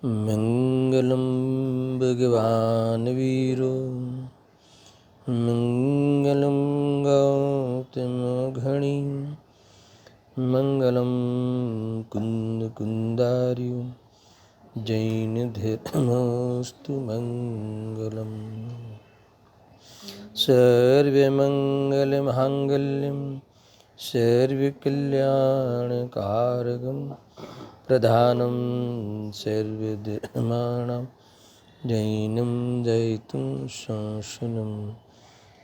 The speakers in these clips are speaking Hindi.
मंगलम भगवान वीरो मंगलम गौतम घणी मंगलम कुंद कुंदार्यो जैन धर्मस्तु मंगलम। सर्वमंगलमांगल्यं सर्वकल्याणकारकं प्रधानं सर्वधर्माणां जैनं जयितुं शासनं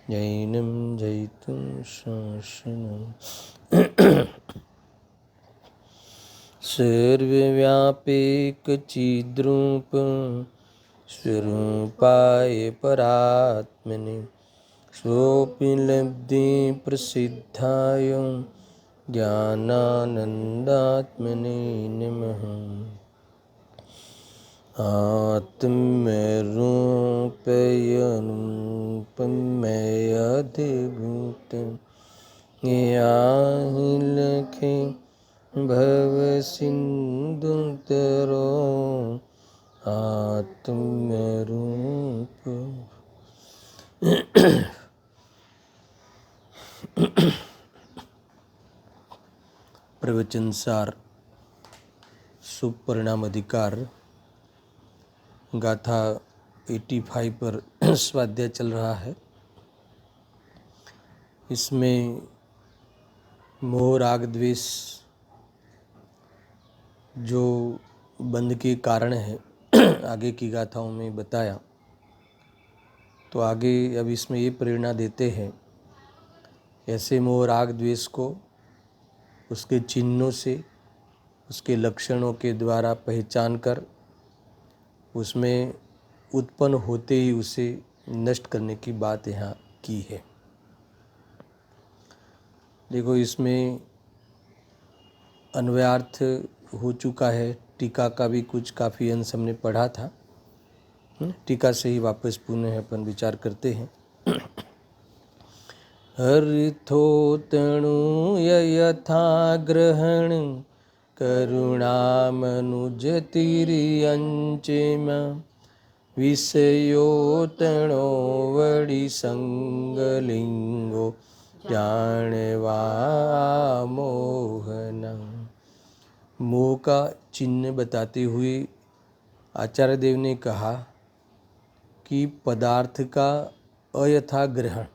जैनं जयितुं शासनं। सर्वव्यापकचिद्रूप स्वरूपाय परात्मने सोऽपि लब्धे प्रसिद्धाय ज्ञानानन्दात्मने नमः। आत्मरूपयनुपमयधिभूतं याहि लखे भवसिन्धुतरो आत्मरूप। प्रवचन सार शुभ परिणाम अधिकार गाथा 85 पर स्वाध्याय चल रहा है। इसमें मोह राग द्वेष जो बंध के कारण है आगे की गाथाओं में बताया। तो आगे अब इसमें ये प्रेरणा देते हैं ऐसे मोह राग द्वेष को उसके चिन्हों से उसके लक्षणों के द्वारा पहचान कर उसमें उत्पन्न होते ही उसे नष्ट करने की बात यहाँ की है। देखो इसमें अन्वयार्थ हो चुका है, टीका का भी कुछ काफ़ी अंश हमने पढ़ा था। टीका से ही वापस पुनः अपन विचार करते हैं। हरिथोतणु यथा ग्रहण करुणामनुजतिरियंचेम विषयोतणो वडि संगलिंगो जानवा मोहन। मोह का चिन्ह बताते हुए आचार्य देव ने कहा कि पदार्थ का अयथा ग्रहण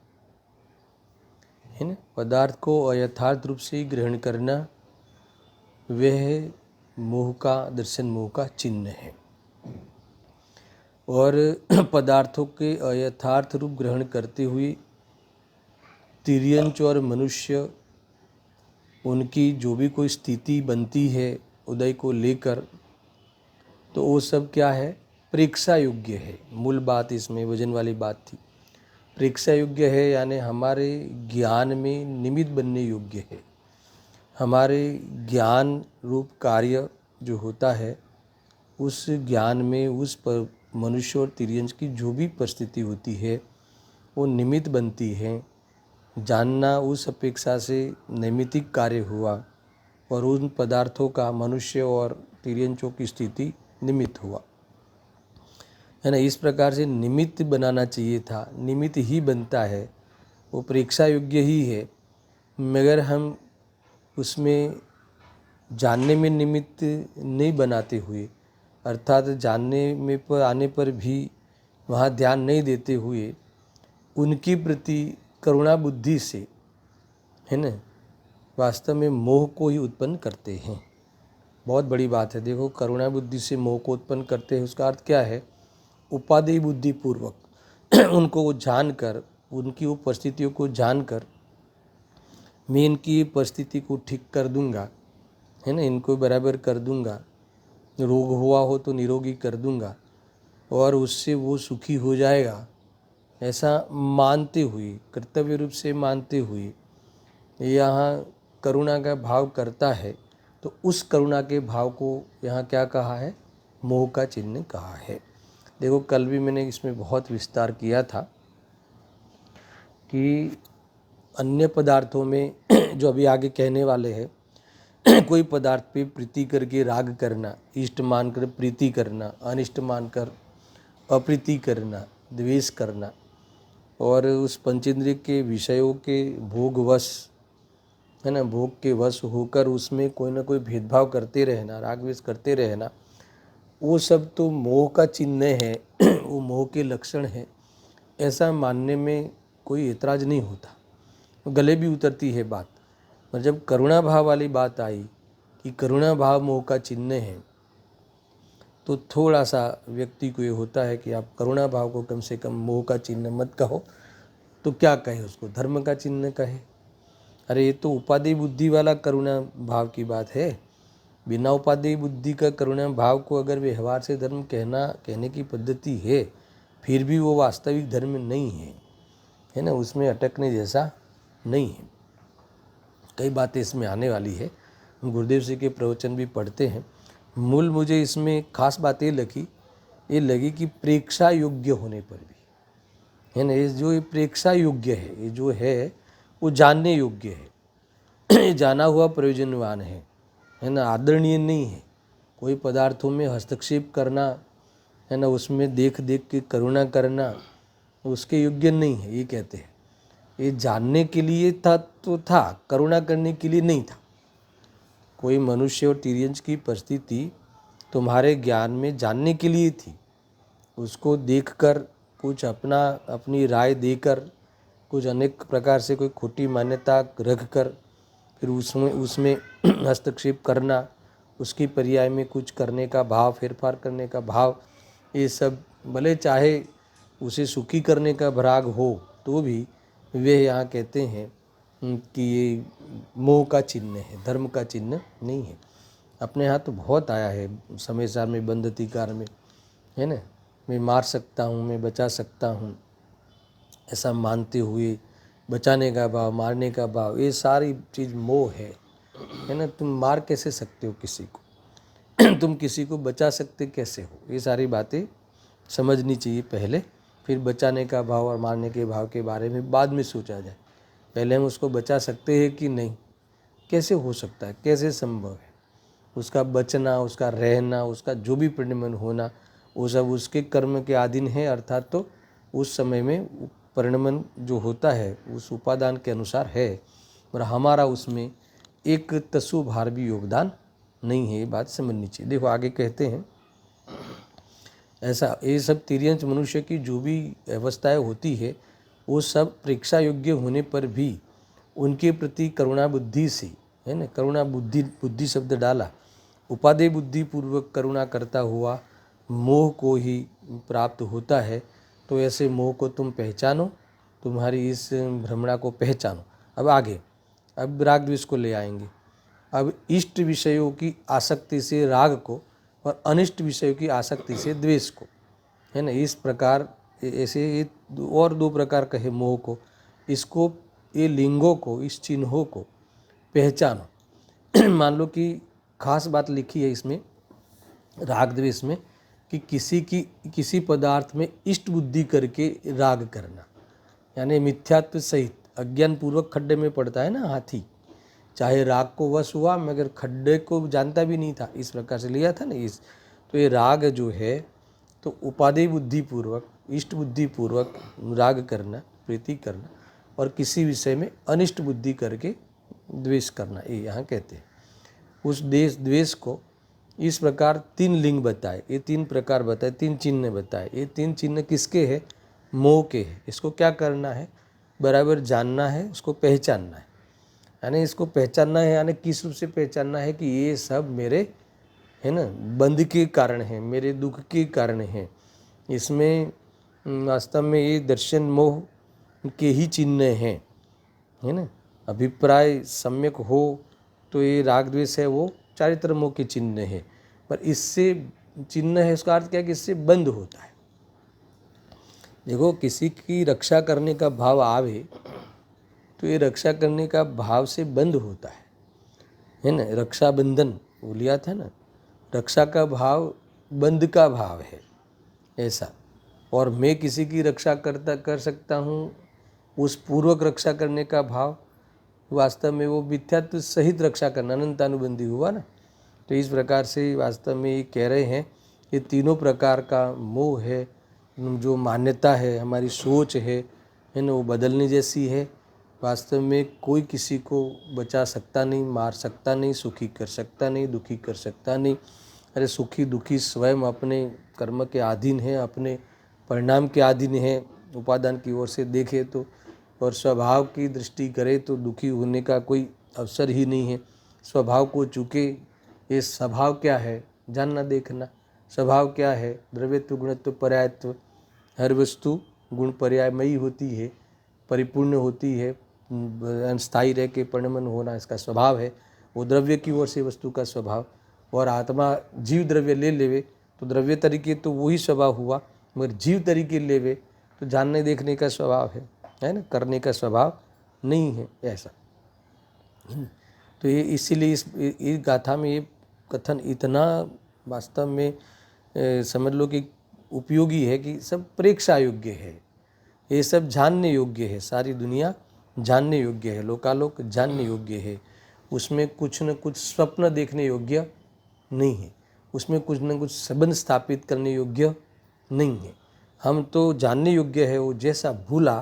है ना, पदार्थ को अयथार्थ रूप से ग्रहण करना वह मोह का दर्शन, मोह का चिन्ह है। और पदार्थों के अयथार्थ रूप ग्रहण करते हुए तिर्यंच और मनुष्य उनकी जो भी कोई स्थिति बनती है उदय को लेकर, तो वो सब क्या है, परीक्षा योग्य है। मूल बात इसमें वजन वाली बात थी। परीक्षा योग्य है यानी हमारे ज्ञान में निमित्त बनने योग्य है। हमारे ज्ञान रूप कार्य जो होता है उस ज्ञान में उस पर मनुष्य और तिर्यंच की जो भी परिस्थिति होती है वो निमित्त बनती है। जानना उस अपेक्षा से नैमित्तिक कार्य हुआ और उन पदार्थों का मनुष्य और तिर्यंचों की स्थिति निमित्त हुआ, है ना। इस प्रकार से निमित्त बनाना चाहिए था, निमित्त ही बनता है, वो परीक्षा योग्य ही है। मगर हम उसमें जानने में निमित्त नहीं बनाते हुए, अर्थात जानने में पर आने पर भी वहाँ ध्यान नहीं देते हुए उनकी प्रति करुणा बुद्धि से, है ना, वास्तव में मोह को ही उत्पन्न करते हैं। बहुत बड़ी बात है। देखो करुणा बुद्धि से मोह को उत्पन्न करते हैं, उसका अर्थ क्या है, उपादेय बुद्धि पूर्वक उनको जानकर, उनकी वो परिस्थितियों को जानकर मैं इनकी परिस्थिति को ठीक कर दूंगा, है ना, इनको बराबर कर दूंगा, रोग हुआ हो तो निरोगी कर दूंगा और उससे वो सुखी हो जाएगा, ऐसा मानते हुए, कर्तव्य रूप से मानते हुए यहाँ करुणा का भाव करता है, तो उस करुणा के भाव को यहाँ क्या कहा है, मोह का चिन्ह कहा है। देखो कल भी मैंने इसमें बहुत विस्तार किया था कि अन्य पदार्थों में जो अभी आगे कहने वाले हैं, कोई पदार्थ पे प्रीति करके राग करना, इष्ट मानकर प्रीति करना, अनिष्ट मानकर अप्रीति करना, द्वेष करना, और उस पंचेंद्रिय के विषयों के भोगवश, है ना, भोग के वश होकर उसमें कोई ना कोई भेदभाव करते रहना, राग द्वेष करते रहना, वो सब तो मोह का चिन्ह है, वो मोह के लक्षण है। ऐसा मानने में कोई ऐतराज नहीं होता, गले भी उतरती है बात। पर जब करुणा भाव वाली बात आई कि करुणा भाव मोह का चिन्ह है, तो थोड़ा सा व्यक्ति को ये होता है कि आप करुणा भाव को कम से कम मोह का चिन्ह मत कहो, तो क्या कहे उसको, धर्म का चिन्ह कहे। अरे ये तो उपादेय बुद्धि वाला करुणा भाव की बात है। बिना उपादेय बुद्धि का करुणा भाव को अगर व्यवहार से धर्म कहने की पद्धति है, फिर भी वो वास्तविक धर्म नहीं है ना, उसमें अटकने जैसा नहीं है। कई बातें इसमें आने वाली है, हम गुरुदेव जी के प्रवचन भी पढ़ते हैं। मूल मुझे इसमें खास बात ये लगी कि प्रेक्षा योग्य होने पर भी, है ना, ये जो ये प्रेक्षा योग्य है, ये जो है वो जानने योग्य है, ये जाना हुआ प्रयोजनवान है ना, आदरणीय नहीं है। कोई पदार्थों में हस्तक्षेप करना, है ना, उसमें देख देख के करुणा करना उसके योग्य नहीं है, ये कहते हैं। ये जानने के लिए था तो था, करुणा करने के लिए नहीं था। कोई मनुष्य और तिर्यंच की परिस्थिति तुम्हारे ज्ञान में जानने के लिए थी, उसको देखकर कुछ अपनी राय देकर, कुछ अनेक प्रकार से कोई खोटी मान्यता रख कर फिर उसमें हस्तक्षेप करना, उसकी पर्याय में कुछ करने का भाव, फेरफार करने का भाव, ये सब भले चाहे उसे सुखी करने का भराग हो, तो भी वे यहाँ कहते हैं कि ये मोह का चिन्ह है, धर्म का चिन्ह नहीं है। अपने यहाँ तो बहुत आया है समय सार में, बंद अधिकार में, है ना, मैं मार सकता हूँ, मैं बचा सकता हूँ, ऐसा मानते हुए बचाने का भाव, मारने का भाव, ये सारी चीज़ मोह है ना। तुम मार कैसे सकते हो किसी को तुम किसी को बचा सकते कैसे हो, ये सारी बातें समझनी चाहिए पहले, फिर बचाने का भाव और मारने के भाव के बारे में बाद में सोचा जाए। पहले हम उसको बचा सकते हैं कि नहीं, कैसे हो सकता है, कैसे संभव है, उसका बचना, उसका रहना, उसका जो भी परिणमन होना, वो सब उसके कर्म के अधीन है। अर्थात तो उस समय में परिणमन जो होता है उस उपादान के अनुसार है, और हमारा उसमें एक तसु भार भी योगदान नहीं है, ये बात समझनी चाहिए। देखो आगे कहते हैं, ऐसा ये सब तिर्यंच मनुष्य की जो भी अवस्थाएं होती है, वो सब परीक्षा योग्य होने पर भी उनके प्रति करुणा बुद्धि से, है ना, करुणा बुद्धि शब्द डाला, उपादेय बुद्धि पूर्वक करुणा करता हुआ मोह को ही प्राप्त होता है। तो ऐसे मोह को तुम पहचानो, तुम्हारी इस भ्रमणा को पहचानो। अब आगे, अब राग द्वेष को ले आएंगे। अब इष्ट विषयों की आसक्ति से राग को और अनिष्ट विषयों की आसक्ति से द्वेष को, है ना, इस प्रकार ऐसे और दो प्रकार कहे मोह को, इसको, ये लिंगों को, इस चिन्हों को पहचानो। मान लो कि खास बात लिखी है इसमें राग द्वेष में कि किसी पदार्थ में इष्ट बुद्धि करके राग करना, यानी मिथ्यात्व सहित अज्ञान पूर्वक खड्डे में पड़ता है ना हाथी, चाहे राग को वश हुआ मगर खड्डे को जानता भी नहीं था, इस प्रकार से लिया था ना इस। तो ये राग जो है तो उपादेय बुद्धि पूर्वक, इष्ट बुद्धि पूर्वक राग करना, प्रीति करना, और किसी विषय में अनिष्ट बुद्धि करके द्वेष करना, ये यहाँ कहते हैं। उस द्वेष को इस प्रकार तीन लिंग बताए, ये तीन प्रकार बताए, तीन चिन्ह बताए। ये तीन चिन्ह किसके हैं? मोह के हैं। इसको क्या करना है? बराबर जानना है, उसको पहचानना है। यानी इसको पहचानना है, यानी किस रूप से पहचानना है कि ये सब मेरे, है ना, बंध के कारण है, मेरे दुख के कारण है। इसमें वास्तव में ये दर्शन मोह के ही चिन्ह हैं, है ना। अभिप्राय सम्यक हो तो ये राग द्वेष है वो चारित्र मोह के चिन्ह है, पर इससे चिन्ह है, इसका अर्थ क्या है कि इससे बंद होता है। देखो किसी की रक्षा करने का भाव आवे तो ये रक्षा करने का भाव से बंद होता है ना। रक्षाबंधन वो लिया था ना, रक्षा का भाव बंद का भाव है ऐसा। और मैं किसी की रक्षा कर सकता हूँ, उस पूर्वक रक्षा करने का भाव वास्तव में वो मिथ्यात्व सहित रक्षा करना अनंतानुबंधी हुआ ना। तो इस प्रकार से वास्तव में ये कह रहे हैं ये तीनों प्रकार का मोह है, जो मान्यता है, हमारी सोच है ना, वो बदलने जैसी है। वास्तव में कोई किसी को बचा सकता नहीं, मार सकता नहीं, सुखी कर सकता नहीं, दुखी कर सकता नहीं। अरे सुखी दुखी स्वयं अपने कर्म के अधीन है, अपने परिणाम के अधीन है। उपादान की ओर से देखे तो और स्वभाव की दृष्टि करे तो दुखी होने का कोई अवसर ही नहीं है। स्वभाव को चूके ये स्वभाव क्या है जानना देखना। स्वभाव क्या है? द्रव्यत्व गुणत्व पर्यायत्व। हर वस्तु गुण पर्यायमयी होती है, परिपूर्ण होती है, स्थायी रह के परिणमन होना इसका स्वभाव है। वो द्रव्य की ओर से वस्तु का स्वभाव। और आत्मा जीव द्रव्य ले लेवे तो द्रव्य तरीके तो वही स्वभाव हुआ, मगर जीव तरीके लेवे तो जानने देखने का स्वभाव है ना, करने का स्वभाव नहीं है ऐसा। तो ये इसीलिए इस गाथा में ये कथन इतना वास्तव में समझ लो कि उपयोगी है कि सब प्रेक्षा योग्य है, ये सब जानने योग्य है, सारी दुनिया जानने योग्य है, लोकालोक जानने योग्य है। उसमें कुछ न कुछ स्वप्न देखने योग्य नहीं है, उसमें कुछ न कुछ संबंध स्थापित करने योग्य नहीं है। हम तो जानने योग्य है, वो जैसा भूला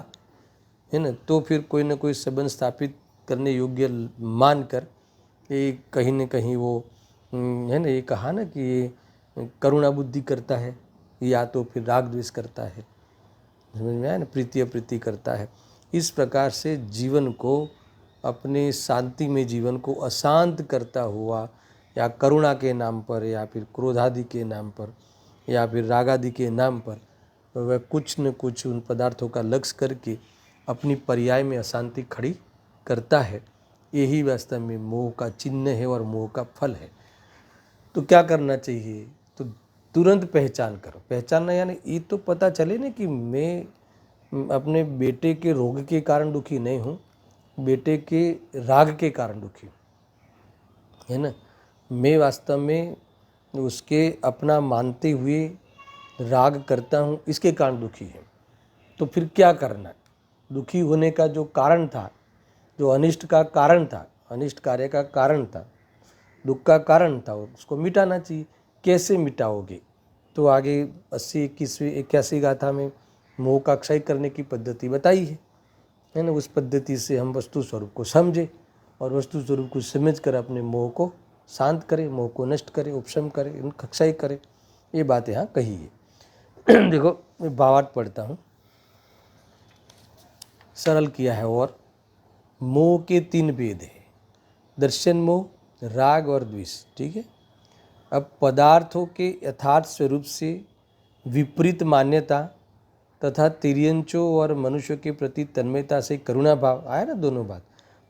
है ना, तो फिर कोई न कोई संबंध स्थापित करने योग्य मानकर ये कहीं न कहीं वो है ना, ये कहा ना कि ये करुणा बुद्धि करता है या तो फिर राग द्वेष करता है, समझ में आया ना, प्रीति अप्रीति करता है। इस प्रकार से जीवन को अपने शांति में जीवन को अशांत करता हुआ या करुणा के नाम पर या फिर क्रोधादि के नाम पर या फिर रागादि के नाम पर वह कुछ न कुछ उन पदार्थों का लक्ष्य करके अपनी पर्याय में अशांति खड़ी करता है। यही वास्तव में मोह का चिन्ह है और मोह का फल है। तो क्या करना चाहिए? तो तुरंत पहचान करो। पहचानना यानी ये तो पता चले ना कि मैं अपने बेटे के रोग के कारण दुखी नहीं हूँ, बेटे के राग के कारण दुखी हूँ, है ना। मैं वास्तव में उसके अपना मानते हुए राग करता हूँ, इसके कारण दुखी है। तो फिर क्या करना? दुखी होने का जो कारण था, जो अनिष्ट का कारण था, अनिष्ट कार्य का कारण था, दुख का कारण था, उसको मिटाना चाहिए। कैसे मिटाओगे? तो आगे 80, 21वीं 81 गाथा में मोह का क्षय करने की पद्धति बताई है ना। उस पद्धति से हम वस्तु स्वरूप को समझे और वस्तु स्वरूप को समझ कर अपने मोह को शांत करें, मोह को नष्ट करें, उपशम करें, उनका क्षय करें। ये बात यहाँ कही है। देखो मैं भावार्थ पढ़ता हूँ, सरल किया है। और मोह के 3 भेद है, दर्शन मोह, राग और द्वेष, ठीक है। अब पदार्थों के यथार्थ स्वरूप से विपरीत मान्यता तथा तिर्यंचों और मनुष्यों के प्रति तन्मयता से करुणा भाव आया ना, दोनों बात।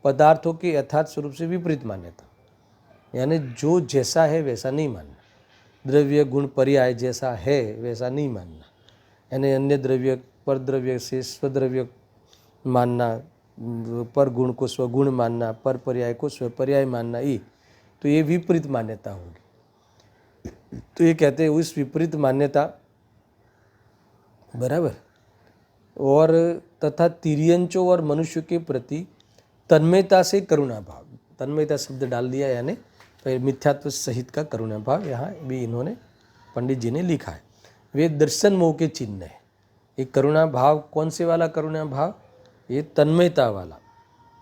पदार्थों के यथार्थ स्वरूप से विपरीत मान्यता यानी जो जैसा है वैसा नहीं मानना, द्रव्य गुण पर्याय जैसा है वैसा नहीं मानना, यानी अन्य द्रव्य पर द्रव्य से स्वद्रव्य मानना, पर गुण को स्वगुण मानना, पर पर्याय को स्वपर्याय मानना, ये तो ये विपरीत मान्यता होगी। तो ये कहते हैं उस विपरीत मान्यता बराबर और तथा तिर्यंचों और मनुष्य के प्रति तन्मयता से करुणा भाव, तन्मयता शब्द डाल दिया यानी मिथ्यात्व सहित का करुणा भाव यहाँ भी इन्होंने पंडित जी ने लिखा है। वे दर्शन मोह के चिन्ह है। ये करुणा भाव कौन से वाला करुणा भाव? ये तन्मयता वाला,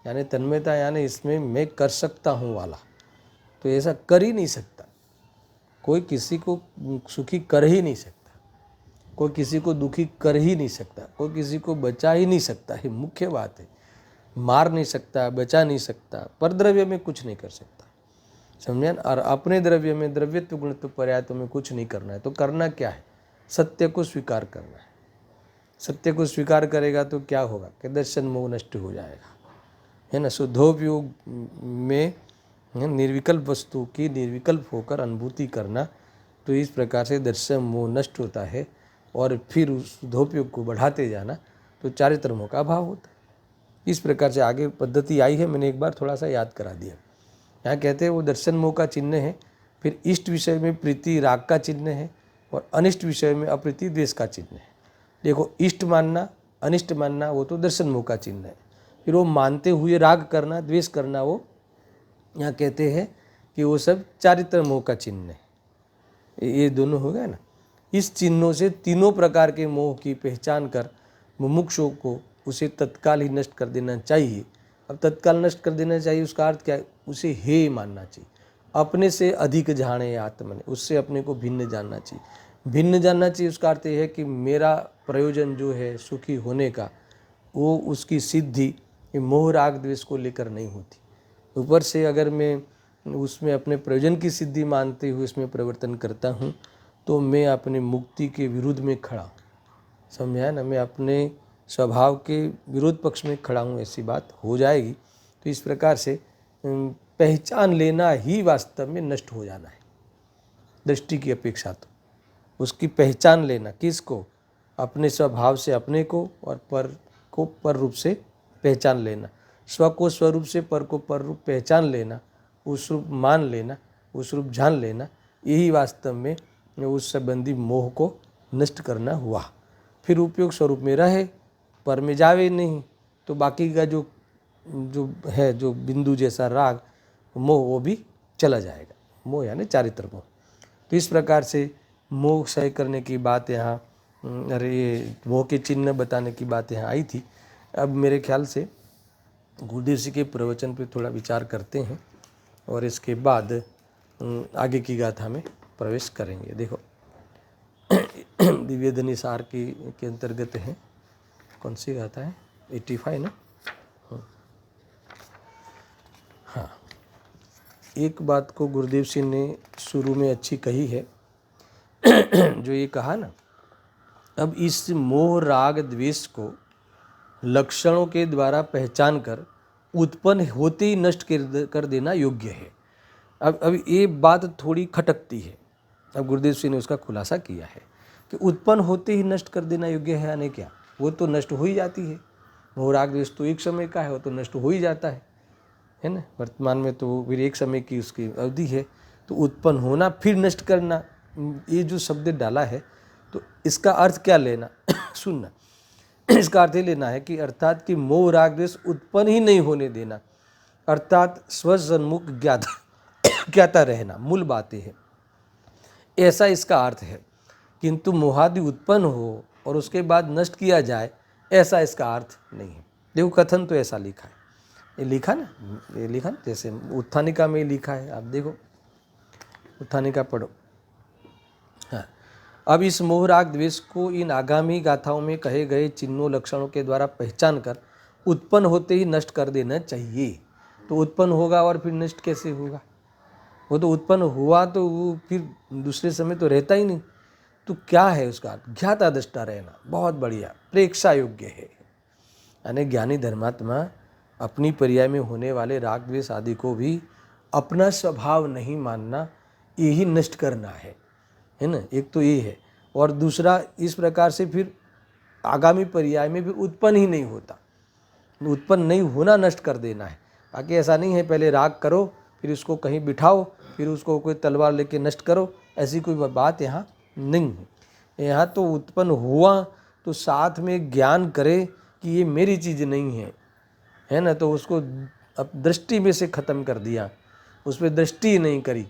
यानी तन्मयता यानी इसमें मैं कर सकता हूँ वाला। तो ऐसा कर ही नहीं सकता, कोई किसी को सुखी कर ही नहीं सकता, कोई किसी को दुखी कर ही नहीं सकता, कोई किसी को बचा ही नहीं सकता। ये मुख्य बात है। मार नहीं सकता, बचा नहीं सकता, पर द्रव्य में कुछ नहीं कर सकता, समझे। और अपने द्रव्य में द्रव्यत्व गुणत्व पर्यायत्व में कुछ नहीं करना है। तो करना क्या है? सत्य को स्वीकार करना है। सत्य को स्वीकार करेगा तो क्या होगा कि दर्शन मोह नष्ट हो जाएगा, है ना। शुद्धोपयोग में निर्विकल्प वस्तु की निर्विकल्प होकर अनुभूति करना, तो इस प्रकार से दर्शन मोह नष्ट होता है और फिर उस शुद्धोपयोग को बढ़ाते जाना, तो चारित्रमों का अभाव होता है। इस प्रकार से आगे पद्धति आई है, मैंने एक बार थोड़ा सा याद करा दिया। यहाँ कहते हैं वो दर्शन मोह का चिन्ह है, फिर इष्ट विषय में प्रीति राग का चिन्ह है और अनिष्ट विषय में अप्रीति द्वेष का चिन्ह है। देखो इष्ट मानना अनिष्ट मानना वो तो दर्शन मोह का चिन्ह है, फिर वो मानते हुए राग करना, द्वेष करना, वो यहाँ कहते हैं कि वो सब चारित्र मोह का चिन्ह है। ये दोनों हो गए ना। इस चिन्हों से तीनों प्रकार के मोह की पहचान कर मुमुक्षु को उसे तत्काल ही नष्ट कर देना चाहिए। अब तत्काल नष्ट कर देना चाहिए, उसका अर्थ क्या है? उसे हे मानना चाहिए। अपने से अधिक जाने आत्मने, उससे अपने को भिन्न जानना चाहिए। भिन्न जानना चाहिए उसका अर्थ ये है कि मेरा प्रयोजन जो है सुखी होने का, वो उसकी सिद्धि मोह राग द्वेष को लेकर नहीं होती। ऊपर से अगर मैं उसमें अपने प्रयोजन की सिद्धि मानते हुए इसमें परिवर्तन करता हूँ तो मैं अपने मुक्ति के विरुद्ध में खड़ा हूँ। समझा ना? मैं अपने स्वभाव के विरोध पक्ष में खड़ा हूँ, ऐसी बात हो जाएगी। तो इस प्रकार से पहचान लेना ही वास्तव में नष्ट हो जाना है, दृष्टि की अपेक्षा। तो उसकी पहचान लेना, किसको? अपने स्वभाव से अपने को, और पर को पर रूप से पहचान लेना। स्व को स्वरूप से, पर को पर रूप पहचान लेना, उस रूप मान लेना, उस रूप जान लेना, यही वास्तव में उस संबंधी मोह को नष्ट करना हुआ। फिर उपयोग स्वरूप में रहे, पर में जावे नहीं, तो बाकी का जो है, जो बिंदु जैसा राग मोह, वो भी चला जाएगा। मोह यानी चारित्र मोह। तो इस प्रकार से मोह क्षय करने की बात यहाँ, अरे मोह के चिन्ह बताने की बात यहाँ आई थी। अब मेरे ख्याल से गुरुदेव जी के प्रवचन पे थोड़ा विचार करते हैं और इसके बाद आगे की गाथा में प्रवेश करेंगे। देखो दिव्य धनी सार के अंतर्गत है। कौन सी गाथा है? 85 ना। हाँ, एक बात को गुरुदेव सिंह ने शुरू में अच्छी कही है, जो ये कहा ना, अब इस मोह राग द्वेष को लक्षणों के द्वारा पहचान कर उत्पन्न होते ही नष्ट कर देना योग्य है। अब ये बात थोड़ी खटकती है। अब गुरुदेव सिंह ने उसका खुलासा किया है कि उत्पन्न होते ही नष्ट कर देना योग्य है, यानी क्या? वो तो नष्ट हो ही जाती है। मोह राग द्वेष तो एक समय का है, वो तो नष्ट हो ही जाता है ना। वर्तमान में तो फिर एक समय की उसकी अवधि है। तो उत्पन्न होना फिर नष्ट करना, ये जो शब्द डाला है, तो इसका अर्थ क्या लेना? सुनना, इसका अर्थ ये लेना है कि अर्थात कि मोह राग द्वेष उत्पन्न ही नहीं होने देना, अर्थात स्वसन्मुख ज्ञाता रहना, मूल बातें है, ऐसा इसका अर्थ है। किंतु मोहादि उत्पन्न हो और उसके बाद नष्ट किया जाए, ऐसा इसका अर्थ नहीं है। देखो कथन तो ऐसा लिखा है, ये लिखा ना, ये लिखा ना, जैसे उत्थानिका में लिखा है। आप देखो उत्थानिका पढ़ो। हाँ, अब इस मोह राग द्वेष को इन आगामी गाथाओं में कहे गए चिन्हों लक्षणों के द्वारा पहचान कर उत्पन्न होते ही नष्ट कर देना चाहिए। तो उत्पन्न होगा और फिर नष्ट कैसे होगा? वो तो उत्पन्न हुआ तो वो फिर दूसरे समय तो रहता ही नहीं। तो क्या है उसका? ज्ञाता दृष्टा रहना, बहुत बढ़िया, प्रेक्षा योग्य है। यानी ज्ञानी धर्मात्मा अपनी पर्याय में होने वाले राग द्वेष आदि को भी अपना स्वभाव नहीं मानना, यही नष्ट करना है ना। एक तो ये है, और दूसरा इस प्रकार से फिर आगामी पर्याय में फिर उत्पन्न ही नहीं होता, उत्पन्न नहीं होना नष्ट कर देना है। बाकी ऐसा नहीं है पहले राग करो फिर उसको कहीं बिठाओ फिर उसको कोई तलवार लेके नष्ट करो, ऐसी कोई बात यहाँ नहीं है। यहाँ तो उत्पन्न हुआ तो साथ में ज्ञान करे कि ये मेरी चीज़ नहीं है ना। तो उसको अब दृष्टि में से ख़त्म कर दिया, उस पर दृष्टि ही नहीं करी,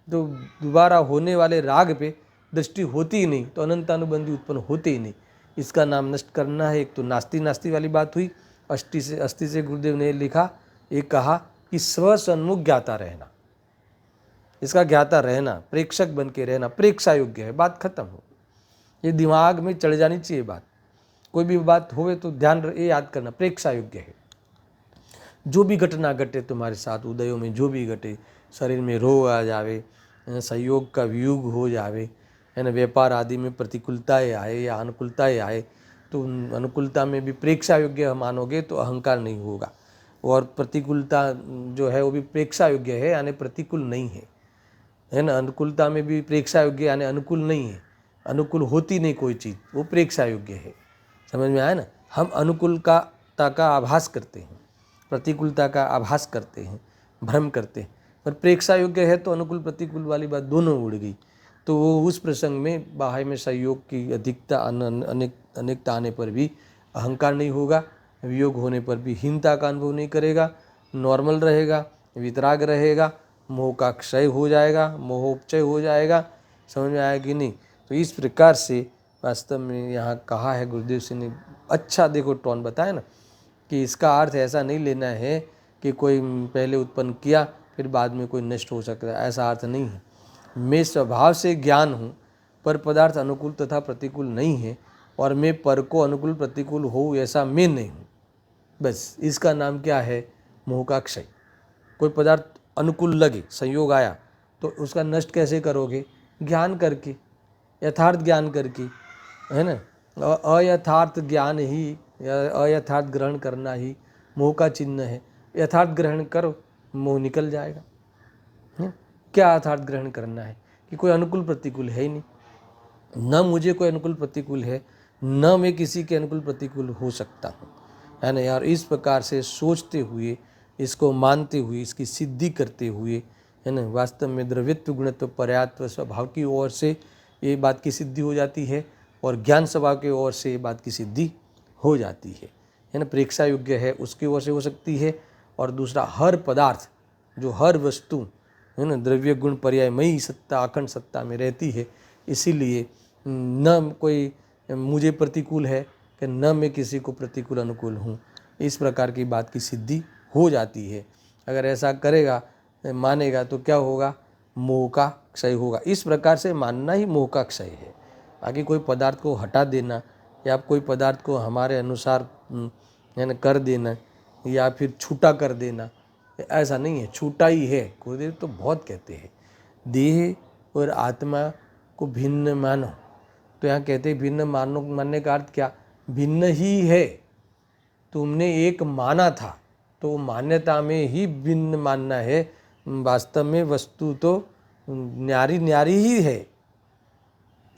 तो दोबारा होने वाले राग पे दृष्टि होती ही नहीं, तो अनंतानुबंधी उत्पन्न होते ही नहीं। इसका नाम नष्ट करना है। एक तो नास्ति नास्ति वाली बात हुई। अस्थि से गुरुदेव ने लिखा, एक कहा कि स्वसन्मुख ज्ञाता रहना, इसका ज्ञाता रहना, प्रेक्षक बन के रहना, प्रेक्षा योग्य है, बात खत्म हो। ये दिमाग में चढ़ जानी चाहिए बात। कोई भी बात होवे तो ध्यान ये याद करना, प्रेक्षा योग्य है। जो भी घटना घटे तुम्हारे साथ, उदयों में जो भी घटे, शरीर में रोग आ जावे, संयोग का वियोग हो जावे, है ना, व्यापार आदि में प्रतिकूलताएं आए या अनुकूलताएं आए, तो अनुकूलता में भी प्रेक्षा योग्य मानोगे तो अहंकार नहीं होगा, और प्रतिकूलता जो है वो भी प्रेक्षा योग्य है, यानी प्रतिकूल नहीं है ना। अनुकूलता में भी प्रेक्षा योग्य यानी अनुकूल नहीं है, अनुकूल होती नहीं कोई चीज़, वो प्रेक्षा योग्य है। समझ में आया ना। हम अनुकूलता का आभास करते हैं, प्रतिकूलता का आभास करते हैं, भ्रम करते हैं, पर प्रेक्षा योग्य है तो अनुकूल प्रतिकूल वाली बात दोनों उड़ गई। तो वो उस प्रसंग में बाह्य में सहयोग की अधिकता अनेकता आने पर भी अहंकार नहीं होगा, वियोग होने पर भी हीनता का अनुभव नहीं करेगा, नॉर्मल रहेगा, वितराग रहेगा, मोह का क्षय हो जाएगा, मोहोपचय हो जाएगा। समझ में आया कि नहीं? तो इस प्रकार से वास्तव में यहाँ कहा है गुरुदेव सिंह ने, अच्छा देखो टोन बताया ना, कि इसका अर्थ ऐसा नहीं लेना है कि कोई पहले उत्पन्न किया फिर बाद में कोई नष्ट हो सकता है, ऐसा अर्थ नहीं है। मैं स्वभाव से ज्ञान हूँ, पर पदार्थ अनुकूल तथा प्रतिकूल नहीं है, और मैं पर को अनुकूल प्रतिकूल हो ऐसा मैं नहीं हूँ। बस इसका नाम क्या है? मोह का क्षय। कोई पदार्थ अनुकूल लगे, संयोग आया, तो उसका नष्ट कैसे करोगे? ज्ञान करके, यथार्थ ज्ञान करके, है ना। अयथार्थ ज्ञान ही या अयथार्थ ग्रहण करना ही मोह का चिन्ह है। यथार्थ ग्रहण करो, मोह निकल जाएगा। क्या यथार्थ ग्रहण करना है? कि कोई अनुकूल प्रतिकूल है ही नहीं, न मुझे कोई अनुकूल प्रतिकूल है, न मैं किसी के अनुकूल प्रतिकूल हो सकता हूँ, है ना यार। इस प्रकार से सोचते हुए, इसको मानते हुए, इसकी सिद्धि करते हुए, है ना, वास्तव में द्रव्यत्व गुणत्व पर्यात्व स्वभाव की ओर से ये बात की सिद्धि हो जाती है, और ज्ञान स्वभाव की ओर से ये बात की सिद्धि हो जाती है ना। परीक्षा योग्य है उसकी ओर से हो सकती है। और दूसरा, हर पदार्थ, जो हर वस्तु है ना, द्रव्य गुण पर्यायमयी सत्ता अखंड सत्ता में रहती है, इसीलिए न कोई मुझे प्रतिकूल है कि न मैं किसी को प्रतिकूल अनुकूल हूँ। इस प्रकार की बात की सिद्धि हो जाती है। अगर ऐसा करेगा, मानेगा, तो क्या होगा? मोह का क्षय होगा। इस प्रकार से मानना ही मोह का क्षय है। बाकी कोई पदार्थ को हटा देना या कोई पदार्थ को हमारे अनुसार है ना कर देना या फिर छूटा कर देना, ऐसा नहीं है। छूटा ही है। गुरुदेव तो बहुत कहते हैं देह और आत्मा को भिन्न मानो, तो यहाँ कहते हैं भिन्न मानो, मानने का अर्थ क्या? भिन्न ही है। तुमने एक माना था तो मान्यता में ही भिन्न मानना है। वास्तव में वस्तु तो न्यारी न्यारी ही है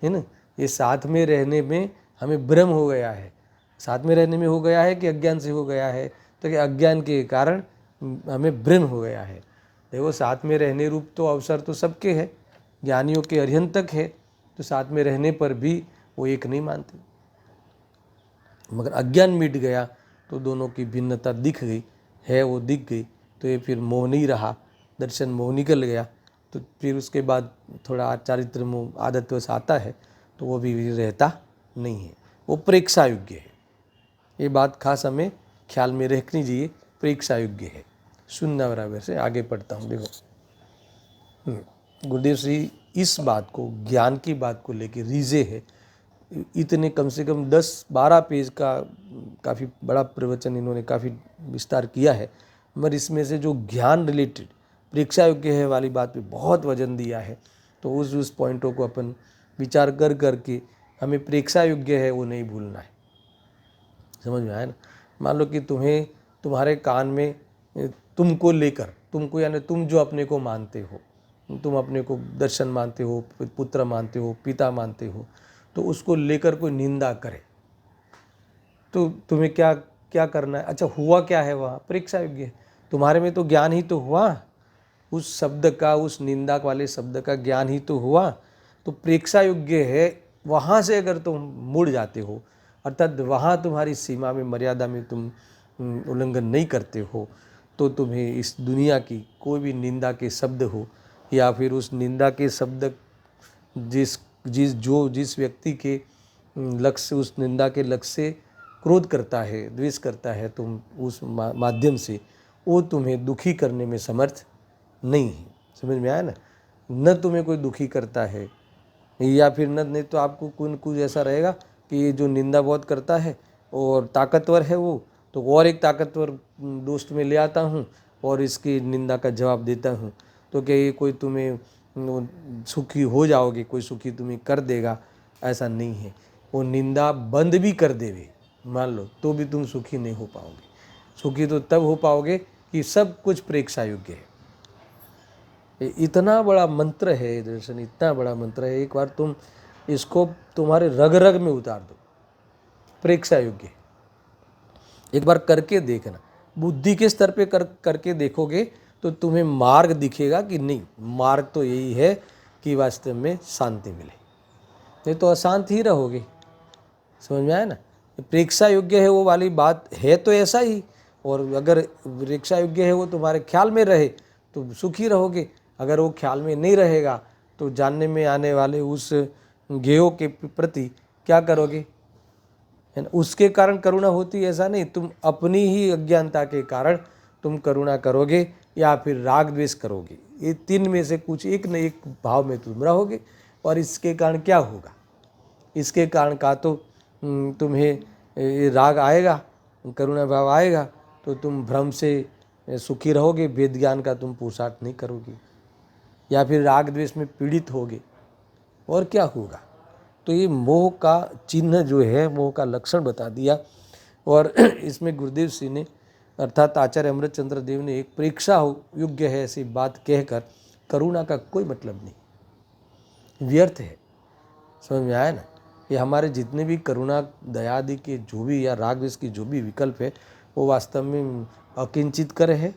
ना। ये साथ में रहने में हमें भ्रम हो गया है। साथ में रहने में हो गया है कि अज्ञान से हो गया है? तो कि अज्ञान के कारण हमें भ्रम हो गया है। देखो, साथ में रहने रूप तो अवसर तो सबके है, ज्ञानियों के अर्हंतक है, तो साथ में रहने पर भी वो एक नहीं मानते। मगर अज्ञान मिट गया तो दोनों की भिन्नता दिख गई है, वो दिख गई, तो ये फिर मोह नहीं रहा, दर्शन मोह निकल गया। तो फिर उसके बाद थोड़ा चारित्र मोह आदतवश आता है, तो वो भी रहता नहीं है, वो परीक्षा योग्य है। ये बात खास हमें ख्याल में रखनी चाहिए, परीक्षा योग्य है। शून्य बराबर से आगे पढ़ता हूँ। देखो, गुरुदेव श्री इस बात को, ज्ञान की बात को लेके रीजे है। इतने कम से कम 10-12 पेज का काफ़ी बड़ा प्रवचन इन्होंने काफ़ी विस्तार किया है, मगर इसमें से जो ज्ञान रिलेटेड परीक्षा योग्य है वाली बात पे बहुत वजन दिया है। तो उस पॉइंटों को अपन विचार कर करके हमें परीक्षा योग्य है वो नहीं भूलना है। समझ में आया ना? मान लो कि तुम्हें, तुम्हारे कान में तुमको लेकर, तुमको यानी तुम जो अपने को मानते हो, तुम अपने को दर्शन मानते हो, पुत्र मानते हो, पिता मानते हो, तो उसको लेकर कोई निंदा करे तो तुम्हें क्या क्या करना है? अच्छा, हुआ क्या है? वहाँ परीक्षा योग्य है। तुम्हारे में तो ज्ञान ही तो हुआ, उस शब्द का, उस निंदा वाले शब्द का ज्ञान ही तो हुआ, तो परीक्षा योग्य है। वहाँ से अगर तुम मुड़ जाते हो, अर्थात वहाँ तुम्हारी सीमा में, मर्यादा में तुम उल्लंघन नहीं करते हो, तो तुम्हें इस दुनिया की कोई भी निंदा के शब्द हो, या फिर उस निंदा के शब्द जिस व्यक्ति के लक्ष्य, उस निंदा के लक्ष्य से क्रोध करता है, द्वेष करता है, तुम उस माध्यम से वो तुम्हें दुखी करने में समर्थ नहीं है। समझ में आया ना? न तुम्हें कोई दुखी करता है, या फिर नहीं तो आपको कुछ ऐसा रहेगा कि ये जो निंदा बहुत करता है और ताकतवर है वो, तो और एक ताकतवर दोस्त में ले आता हूँ और इसकी निंदा का जवाब देता हूँ, तो क्या ये कोई तुम्हें सुखी हो जाओगे, कोई सुखी तुम्हें कर देगा? ऐसा नहीं है। वो निंदा बंद भी कर देवे मान लो, तो भी तुम सुखी नहीं हो पाओगे। सुखी तो तब हो पाओगे कि सब कुछ परीक्षा योग्य है। इतना बड़ा मंत्र है दर्शन, इतना बड़ा मंत्र है, एक बार तुम इसको तुम्हारे रग रग में उतार दो। परीक्षा योग्य है, एक बार करके देखना। बुद्धि के स्तर पे करके देखोगे तो तुम्हें मार्ग दिखेगा कि नहीं, मार्ग तो यही है कि वास्तव में शांति मिले, नहीं तो अशांत ही रहोगे। समझ में आया ना? प्रेक्षा योग्य है वो वाली बात है तो ऐसा ही, और अगर प्रेक्षा योग्य है वो तुम्हारे ख्याल में रहे तो सुखी रहोगे, अगर वो ख्याल में नहीं रहेगा तो जानने में आने वाले उस ज्ञेय के प्रति क्या करोगे, है ना। उसके कारण करुणा होती है ऐसा नहीं, तुम अपनी ही अज्ञानता के कारण तुम करुणा करोगे या फिर राग द्वेष करोगे। ये तीन में से कुछ एक न एक भाव में तुम रहोगे, और इसके कारण क्या होगा, इसके कारण का तो तुम्हें राग आएगा, करुणा भाव आएगा, तो तुम भ्रम से सुखी रहोगे, वेद ज्ञान का तुम पुरुषार्थ नहीं करोगे, या फिर राग द्वेष में पीड़ित होगे, और क्या होगा। तो ये मोह का चिन्ह जो है, मोह का लक्षण बता दिया। और इसमें गुरुदेव सिंह ने अर्थात आचार्य अमृतचंद्र देव ने एक परीक्षा योग्य है ऐसी बात कहकर करुणा का कोई मतलब नहीं, व्यर्थ है। समझ में आया ना। ये हमारे जितने भी करुणा दया आदि के जो भी या राग द्वेष की जो भी विकल्प है वो वास्तव में अकिंचित कर है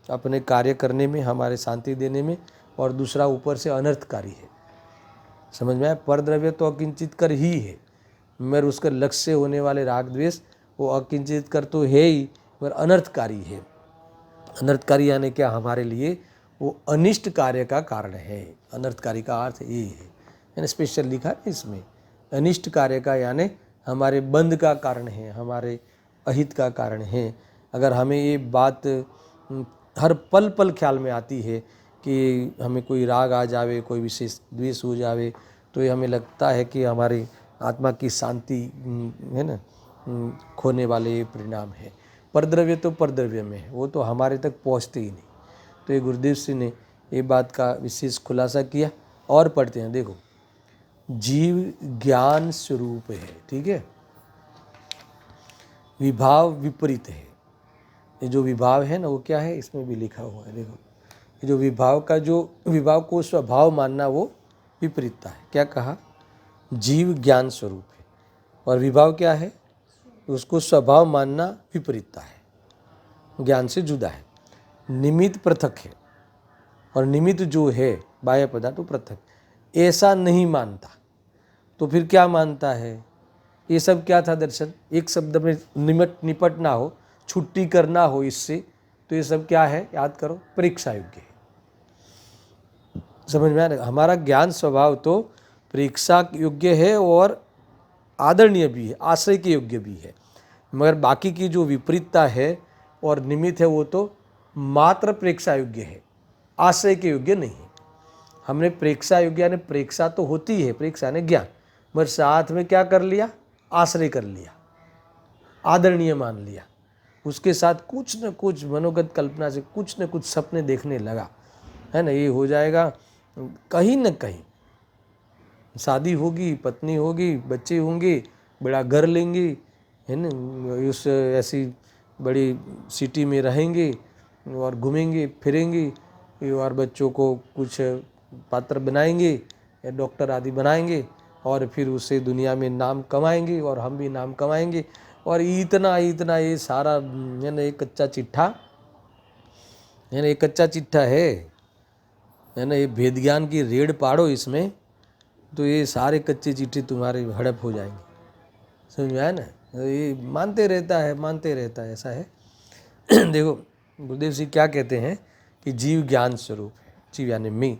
अपने कार्य करने में, हमारे शांति देने में, और दूसरा ऊपर से अनर्थकारी है। समझ में आया। परद्रव्य तो अकिंचित कर ही है, मगर उसके लक्ष्य से होने वाले राग द्वेष वो अकिंचित कर तो है ही, मगर अनर्थकारी है। अनर्थकारी यानी क्या, हमारे लिए वो अनिष्ट कार्य का कारण है। अनर्थकारी का अर्थ ये है, यानी स्पेशल लिखा है इसमें, अनिष्ट कार्य का यानी हमारे बंध का कारण है, हमारे अहित का कारण है। अगर हमें ये बात हर पल पल ख्याल में आती है कि हमें कोई राग आ जावे, कोई विशेष द्वेष हो जावे, तो ये हमें लगता है कि हमारी आत्मा की शांति है ना खोने वाले परिणाम है। परद्रव्य तो परद्रव्य में है, वो तो हमारे तक पहुँचते ही नहीं। तो ये गुरुदेव सिंह ने ये बात का विशेष खुलासा किया। और पढ़ते हैं, देखो, जीव ज्ञान स्वरूप है, ठीक है, विभाव विपरीत है। ये जो विभाव है ना वो क्या है, इसमें भी लिखा हुआ है, देखो, ये जो विभाव का जो विभाव को स्वभाव मानना वो विपरीतता है। क्या कहा, जीव ज्ञान स्वरूप है, और विभाव क्या है, उसको स्वभाव मानना विपरीतता है, ज्ञान से जुदा है। निमित्त पृथक है, और निमित्त जो है बाह्य पदार्थ वो पृथक, ऐसा नहीं मानता। तो फिर क्या मानता है, ये सब क्या था दर्शन, एक शब्द में निपटना हो, छुट्टी करना हो इससे, तो ये सब क्या है, याद करो, परीक्षा योग्य है। समझ में आ रहा है। हमारा ज्ञान स्वभाव तो परीक्षा योग्य है और आदरणीय भी है, आश्रय के योग्य भी है, मगर बाकी की जो विपरीतता है और निमित्त है वो तो मात्र प्रेक्षा योग्य है, आश्रय के योग्य नहीं है। हमने प्रेक्षा योग्य यानी प्रेक्षा तो होती है, प्रेक्षा ने ज्ञान, मगर साथ में क्या कर लिया, आश्रय कर लिया, आदरणीय मान लिया, उसके साथ कुछ न कुछ मनोगत कल्पना से कुछ न कुछ सपने देखने लगा, है ना। ये हो जाएगा कहीं न कहीं, शादी होगी, पत्नी होगी, बच्चे होंगे, बड़ा घर लेंगे, है ना, उस ऐसी बड़ी सिटी में रहेंगे और घूमेंगे फिरेंगे, और बच्चों को कुछ पात्र बनाएंगे या डॉक्टर आदि बनाएंगे, और फिर उससे दुनिया में नाम कमाएंगे और हम भी नाम कमाएंगे। और इतना इतना ये सारा है ना एक कच्चा चिट्ठा है ना, एक कच्चा चिट्ठा है ना। ये भेद ज्ञान की रेड पाड़ो इसमें, तो ये सारे कच्चे चिट्ठे तुम्हारे हड़प हो जाएंगे। समझ में आया ना। ये मानते रहता है, ऐसा है। देखो गुरुदेव जी क्या कहते हैं कि जीव ज्ञान स्वरूप है, जीव यानी मैं,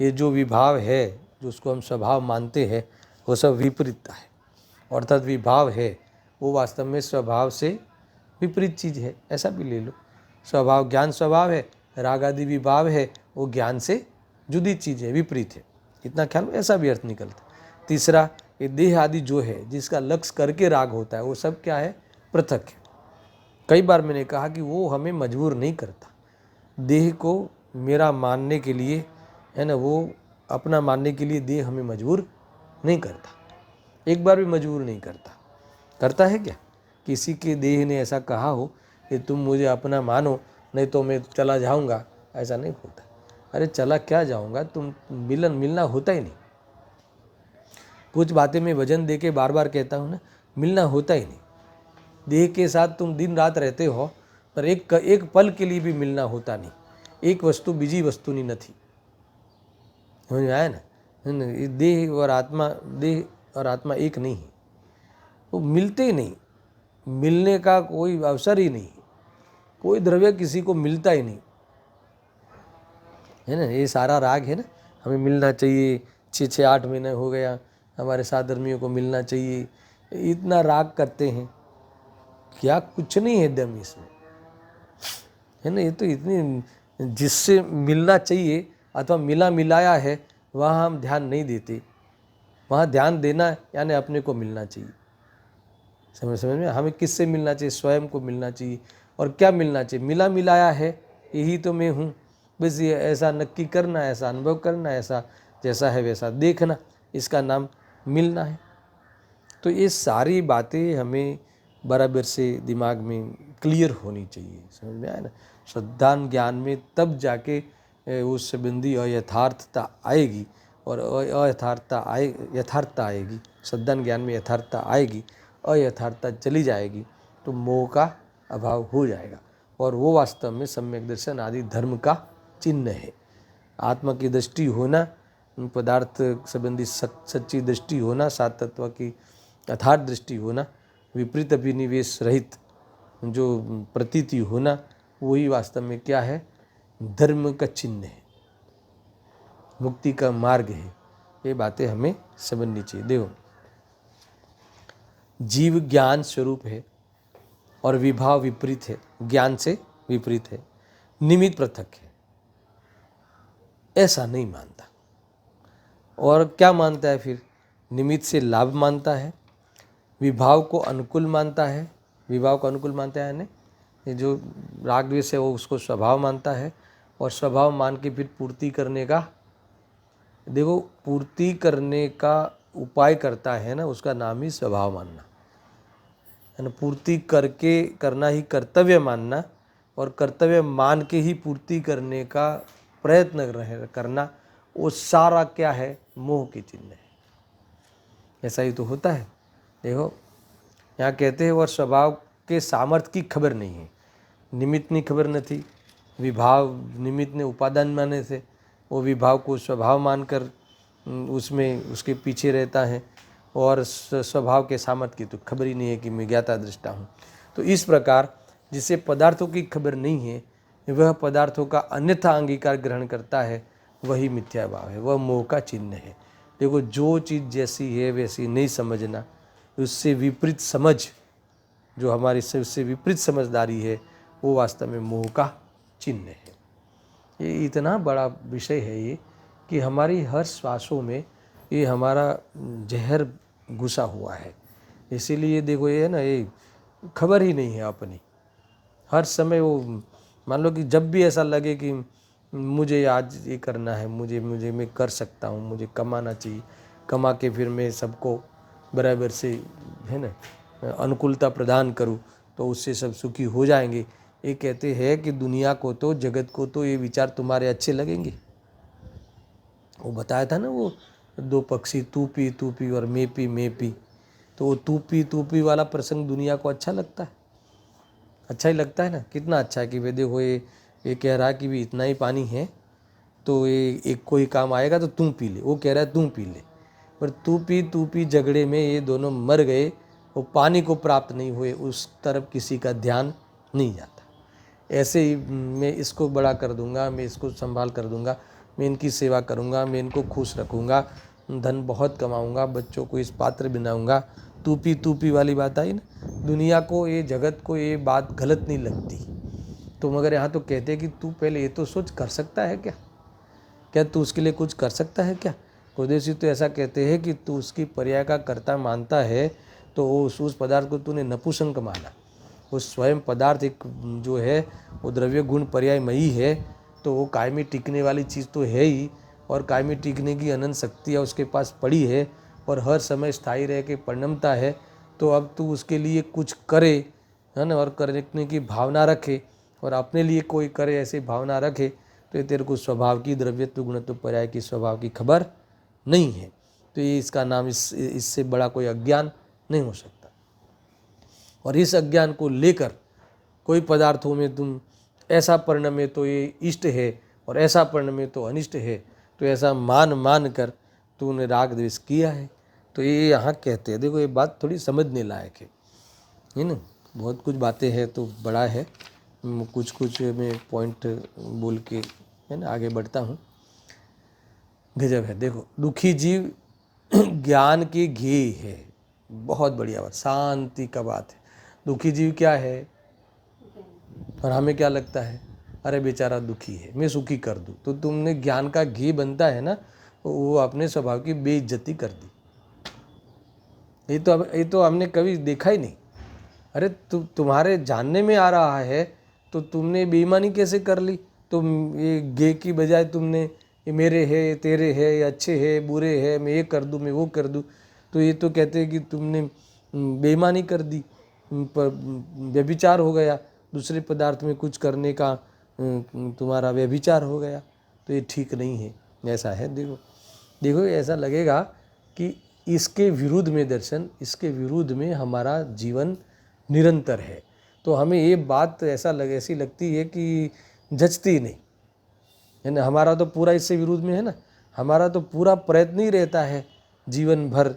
ये जो विभाव है, जो उसको हम स्वभाव मानते हैं, वो सब विपरीतता है। अर्थात विभाव है वो वास्तव में स्वभाव से विपरीत चीज़ है, ऐसा भी ले लो। स्वभाव ज्ञान स्वभाव है, राग आदि विभाव है, वो ज्ञान से जुदी चीज़ है, विपरीत है। इतना ख्याल में ऐसा भी अर्थ निकलता। तीसरा, ये देह आदि जो है जिसका लक्ष्य करके राग होता है, वो सब क्या है, पृथक है। कई बार मैंने कहा कि वो हमें मजबूर नहीं करता, देह को मेरा मानने के लिए, है ना, वो अपना मानने के लिए देह हमें मजबूर नहीं करता, एक बार भी मजबूर नहीं करता। करता है क्या, किसी के देह ने ऐसा कहा हो कि तुम मुझे अपना मानो नहीं तो मैं चला जाऊंगा, ऐसा नहीं होता। अरे चला क्या जाऊंगा, तुम मिलना होता ही नहीं। कुछ बातें मैं वजन दे के बार बार कहता हूँ ना, मिलना होता ही नहीं। देह के साथ तुम दिन रात रहते हो, पर एक पल के लिए भी मिलना होता नहीं। एक वस्तु बीजी वस्तुनी નથી। समझ में आया ना। देह और आत्मा एक नहीं है, वो मिलते ही नहीं। मिलने का कोई अवसर ही नहीं, कोई द्रव्य किसी को मिलता ही नहीं है ना। ये सारा राग है ना, हमें मिलना चाहिए, 6-8 महीने हो गया हमारे साधर्मियों को मिलना चाहिए, इतना राग करते हैं, क्या कुछ नहीं है दम इसमें, है ना। ये तो इतनी जिससे मिलना चाहिए अथवा मिला मिलाया है वहाँ हम ध्यान नहीं देते, वहाँ ध्यान देना यानी अपने को मिलना चाहिए। समझ में, हमें किससे मिलना चाहिए, स्वयं को मिलना चाहिए। और क्या मिलना चाहिए, मिला मिलाया है यही तो मैं हूँ, बस ये ऐसा नक्की करना, ऐसा अनुभव करना, ऐसा जैसा है वैसा देखना, इसका नाम मिलना है। तो ये सारी बातें हमें बराबर से दिमाग में क्लियर होनी चाहिए। समझ में आया ना। श्रद्धान ज्ञान में तब जाके उस संबंधी अयथार्थता आएगी, और यथार्थता आएगी। श्रद्धान ज्ञान में यथार्थता आएगी, अयथार्थता चली जाएगी तो मोह का अभाव हो जाएगा, और वो वास्तव में सम्यक दर्शन आदि धर्म का चिन्ह है। आत्मा की दृष्टि होना, पदार्थ संबंधी सच्ची दृष्टि होना, सात तत्व की यथार्थ दृष्टि होना, विपरीत अभिनिवेश रहित जो प्रतीति होना, वही वास्तव में क्या है, धर्म का चिन्ह है, मुक्ति का मार्ग है। ये बातें हमें समझनी चाहिए। देखो, जीव ज्ञान स्वरूप है और विभाव विपरीत है, ज्ञान से विपरीत है, निमित्त पृथक है, ऐसा नहीं मानता। और क्या मानता है फिर, निमित्त से लाभ मानता है, विभाव को अनुकूल मानता है। विभाव को अनुकूल मानता है यानी ये जो राग द्वेष है वो उसको स्वभाव मानता है, और स्वभाव मान के फिर पूर्ति करने का, देखो पूर्ति करने का उपाय करता है ना, उसका नाम ही स्वभाव मानना है ना। पूर्ति करके करना ही कर्तव्य मानना, और कर्तव्य मान के ही पूर्ति करने का प्रयत्न करना, वो सारा क्या है, मोह के चिन्ह है। ऐसा ही तो होता है। देखो यहाँ कहते हैं वह स्वभाव के सामर्थ्य की खबर नहीं है, निमित्तની खबर નથી। विभाव निमित्त ने उपादान माने से वो विभाव को स्वभाव मानकर उसमें उसके पीछे रहता है, और स्वभाव के सामर्थ्य की तो खबर ही नहीं है कि मैं ज्ञाता दृष्टा हूँ। तो इस प्रकार जिसे पदार्थों की खबर नहीं है, वह पदार्थों का अन्यथा अंगीकार ग्रहण करता है, वही मिथ्या भाव है, वह मोह का चिन्ह है। देखो जो चीज़ जैसी है वैसी नहीं समझना, उससे विपरीत समझ, जो हमारी उससे विपरीत समझदारी है, वो वास्तव में मोह का चिन्ह है। ये इतना बड़ा विषय है ये, कि हमारी हर श्वासों में ये हमारा जहर घुसा हुआ है। इसीलिए देखो ये है ना, ये खबर ही नहीं है अपनी। हर समय वो मान लो कि जब भी ऐसा लगे कि मुझे आज ये करना है, मुझे मैं कर सकता हूँ, मुझे कमाना चाहिए, कमा के फिर मैं सबको बराबर से है ना अनुकूलता प्रदान करूँ, तो उससे सब सुखी हो जाएंगे। ये कहते हैं कि दुनिया को तो, जगत को तो ये विचार तुम्हारे अच्छे लगेंगे। वो बताया था ना वो दो पक्षी, तू पी और मैं पी। तो वो तू पी वाला प्रसंग दुनिया को अच्छा लगता है, अच्छा ही लगता है ना। कितना अच्छा है कि वे देखो ये कह रहा है कि भी इतना ही पानी है, तो ये एक को ही काम आएगा तो तू पी ले, वो कह रहा है तू पी ले, पर तू पी झगड़े में ये दोनों मर गए, वो पानी को प्राप्त नहीं हुए, उस तरफ किसी का ध्यान नहीं जाता। ऐसे ही मैं इसको बड़ा कर दूंगा, मैं इसको संभाल कर दूंगा, मैं इनकी सेवा करूंगा, मैं इनको खुश रखूंगा, धन बहुत कमाऊंगा, बच्चों को इस पात्र बनाऊंगा। तू पी वाली बात आई ना, दुनिया को, ये जगत को ये बात गलत नहीं लगती। तो मगर यहाँ तो कहते हैं कि तू पहले ये तो सोच, कर सकता है क्या तू उसके लिए कुछ कर सकता है क्या। उपदेशी तो ऐसा कहते हैं कि तू उसकी पर्याय का कर्ता मानता है, तो उस पदार्थ को तूने नपुंसक माना। वो स्वयं पदार्थ एक जो है वो द्रव्य गुण पर्यायमयी है, तो वो कायमी टिकने वाली चीज़ तो है ही, और कायमी टिकने की अनंत शक्तियाँ उसके पास पड़ी है, और हर समय स्थायी रह के परिणमता है। तो अब तू उसके लिए कुछ करे, है ना, और करने की भावना रखे, और अपने लिए कोई करे ऐसी भावना रखे, तो ये तेरे को स्वभाव की, द्रव्यत्व गुणत्व पर्याय की स्वभाव की खबर नहीं है। तो ये इसका नाम, इससे बड़ा कोई अज्ञान नहीं हो सकता। और इस अज्ञान को लेकर कोई पदार्थों में तुम ऐसा परिणमे तो ये इष्ट है, और ऐसा परिणमे तो अनिष्ट है, तो ऐसा मान कर तूने राग द्वेष किया है। तो ये यहाँ कहते हैं, देखो ये बात थोड़ी समझने लायक है ना। बहुत कुछ बातें हैं तो बड़ा है, कुछ कुछ मैं पॉइंट बोल के है ना आगे बढ़ता हूँ। गजब है, देखो दुखी जीव ज्ञान की घी है, बहुत बढ़िया बात, शांति का बात है। दुखी जीव क्या है, और हमें क्या लगता है, अरे बेचारा दुखी है, मैं सुखी कर दूँ। तो तुमने ज्ञान का घी बनता है ना, वो अपने स्वभाव की बेइज्जती कर दी। ये तो हमने कभी देखा ही नहीं। अरे तुम्हारे जानने में आ रहा है तो तुमने बेईमानी कैसे कर ली? तुम ये गे की बजाय तुमने ये मेरे है, तेरे है, ये अच्छे है, बुरे है, मैं ये कर दूँ, मैं वो कर दूँ। तो ये तो कहते हैं कि तुमने बेईमानी कर दी, व्यभिचार हो गया, दूसरे पदार्थ में कुछ करने का तुम्हारा व्यभिचार हो गया। तो ये ठीक नहीं है, ऐसा है। देखो देखो ऐसा लगेगा कि इसके विरुद्ध में दर्शन, इसके विरुद्ध में हमारा जीवन निरंतर है। तो हमें ये बात ऐसी लगती है कि जचती नहीं है ना। हमारा तो पूरा इससे विरुद्ध में है ना, हमारा तो पूरा प्रयत्न ही रहता है जीवन भर,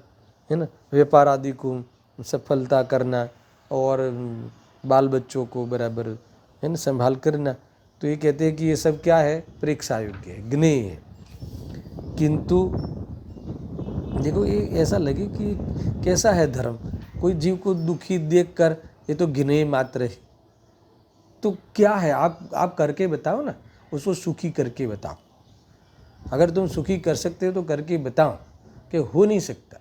है ना, व्यापार आदि को सफलता करना और बाल बच्चों को बराबर है ना संभाल करना। तो ये कहते हैं कि ये सब क्या है, परीक्षा योग्य है, ज्ञेय है। किंतु देखो ये ऐसा लगे कि कैसा है धर्म, कोई जीव को दुखी देखकर ये तो ज्ञेय मात्र है। तो क्या है, आप करके बताओ ना, उसको सुखी करके बताओ। अगर तुम सुखी कर सकते हो तो करके बताओ कि हो नहीं सकता।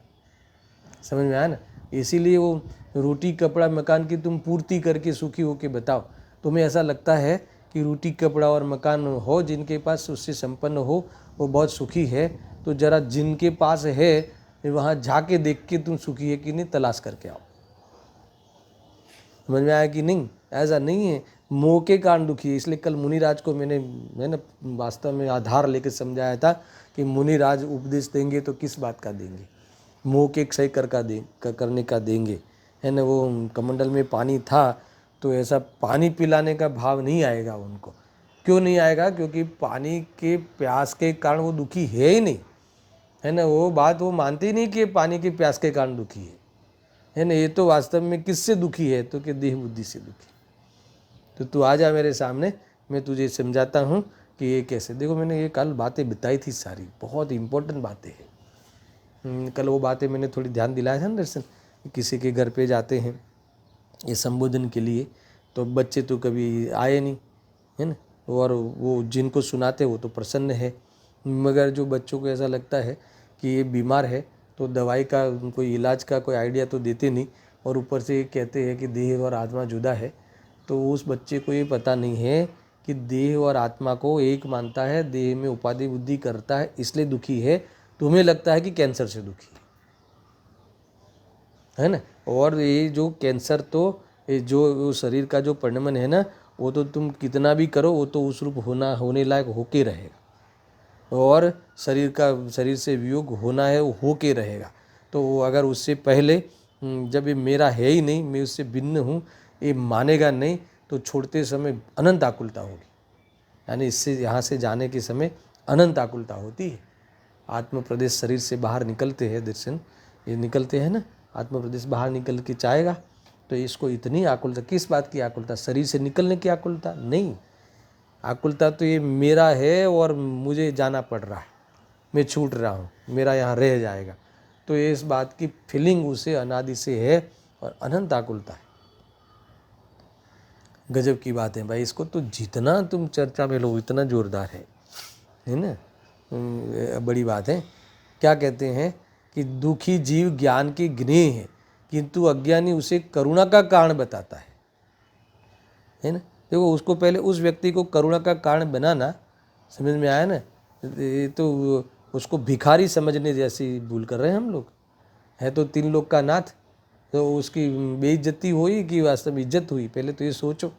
समझ में आया ना। इसीलिए वो रोटी कपड़ा मकान की तुम पूर्ति करके सुखी हो के बताओ। तुम्हें ऐसा लगता है कि रोटी कपड़ा और मकान हो जिनके पास, उससे संपन्न हो, वो बहुत सुखी है। तो जरा जिनके पास है वहाँ जाके देख के तुम सुखी है कि नहीं तलाश करके आओ। समझ में आया कि नहीं? ऐसा नहीं है, मोह के कारण दुखी है। इसलिए कल मुनिराज को मैंने ना वास्तव में आधार लेकर समझाया था कि मुनिराज उपदेश देंगे तो किस बात का देंगे, मोह के क्षय करने का देंगे, है ना। वो कमंडल में पानी था तो ऐसा पानी पिलाने का भाव नहीं आएगा उनको। क्यों नहीं आएगा? क्योंकि पानी के प्यास के कारण वो दुखी है ही नहीं, है ना। वो बात वो मानते ही नहीं कि पानी के प्यास के कारण दुखी है ना। ये तो वास्तव में किससे दुखी है? तो कि देह बुद्धि से दुखी। तो तू आ जा मेरे सामने, मैं तुझे समझाता हूँ कि ये कैसे। देखो मैंने ये कल बातें बताई थी, सारी बहुत इम्पोर्टेंट बातें हैं। कल वो बातें मैंने थोड़ी ध्यान दिलाया था ना दर्शन, किसी के घर पे जाते हैं ये संबोधन के लिए, तो बच्चे तो कभी आए नहीं, है ना, और वो जिनको सुनाते वो तो प्रसन्न है, मगर जो बच्चों को ऐसा लगता है कि ये बीमार है तो दवाई का, कोई इलाज का कोई आइडिया तो देते नहीं, और ऊपर से ये कहते हैं कि देह और आत्मा जुदा है। तो उस बच्चे को ये पता नहीं है कि देह और आत्मा को एक मानता है, देह में उपाधि बुद्धि करता है इसलिए दुखी है। तुम्हें लगता है कि कैंसर से दुखी है ना। और ये जो कैंसर, तो ये जो शरीर का जो परिणमन है ना, वो तो तुम कितना भी करो वो तो उस रूप होने लायक होके रहेगा, और शरीर से वियोग होना है वो होके रहेगा। तो अगर उससे पहले जब ये मेरा है ही नहीं, मैं उससे भिन्न हूँ, ये मानेगा नहीं, तो छोड़ते समय अनंत आकुलता होगी। यानी इससे यहाँ से जाने के समय अनंत आकुलता होती है। आत्म प्रदेश शरीर से बाहर निकलते हैं दर्शन, ये निकलते हैं ना, आत्म प्रदेश बाहर निकल के चाहेगा तो इसको इतनी आकुलता, किस बात की आकुलता? शरीर से निकलने की आकुलता नहीं। आकुलता तो ये मेरा है और मुझे जाना पड़ रहा है, मैं छूट रहा हूँ, मेरा यहाँ रह जाएगा। तो ये इस बात की फीलिंग उसे अनादि से है और अनंत आकुलता है। गजब की बात है भाई। इसको तो जितना तुम चर्चा में लो इतना जोरदार है ना। बड़ी बात है। क्या कहते हैं कि दुखी जीव ज्ञान के ज्ञेय है, किंतु अज्ञानी उसे करुणा का कारण बताता है ना। देखो उसको पहले उस व्यक्ति को करुणा का कारण बनाना, समझ में आया ना। ये तो उसको भिखारी समझने जैसी भूल कर रहे हैं हम लोग। है तो 3 लोग का नाथ, तो उसकी बेइज्जती हुई कि वास्तव में इज्जत हुई? पहले तो ये सोचो।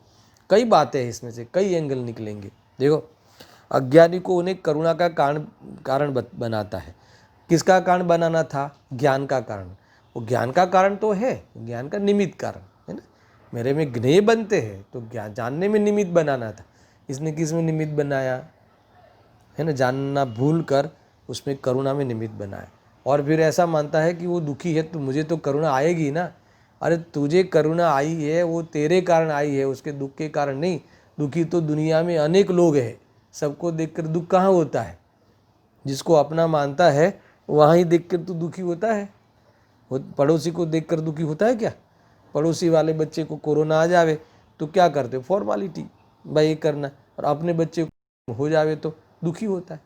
कई बातें हैं इसमें से, कई एंगल निकलेंगे। देखो अज्ञानी को उन्हें करुणा का कारण बनाता है। किसका कारण बनाना था? ज्ञान का कारण। वो ज्ञान का कारण तो है, ज्ञान का निमित्त कारण है ना। मेरे में ज्ञेय बनते हैं तो ज्ञान जानने में निमित्त बनाना था। इसने किस में निमित्त बनाया है ना? जानना भूल कर उसमें करुणा में निमित्त बनाया। और फिर ऐसा मानता है कि वो दुखी है तो मुझे तो करुणा आएगी ना। अरे तुझे करुणा आई है वो तेरे कारण आई है, उसके दुख के कारण नहीं। दुखी तो दुनिया में अनेक लोग हैं, सबको देखकर दुख कहाँ होता है? जिसको अपना मानता है वहाँ ही देखकर तो दुखी होता है। पड़ोसी को देखकर दुखी होता है क्या? पड़ोसी वाले बच्चे को कोरोना आ जावे तो क्या करते हो? फॉर्मालिटी भाई ये करना। और अपने बच्चे को हो जावे तो दुखी होता है।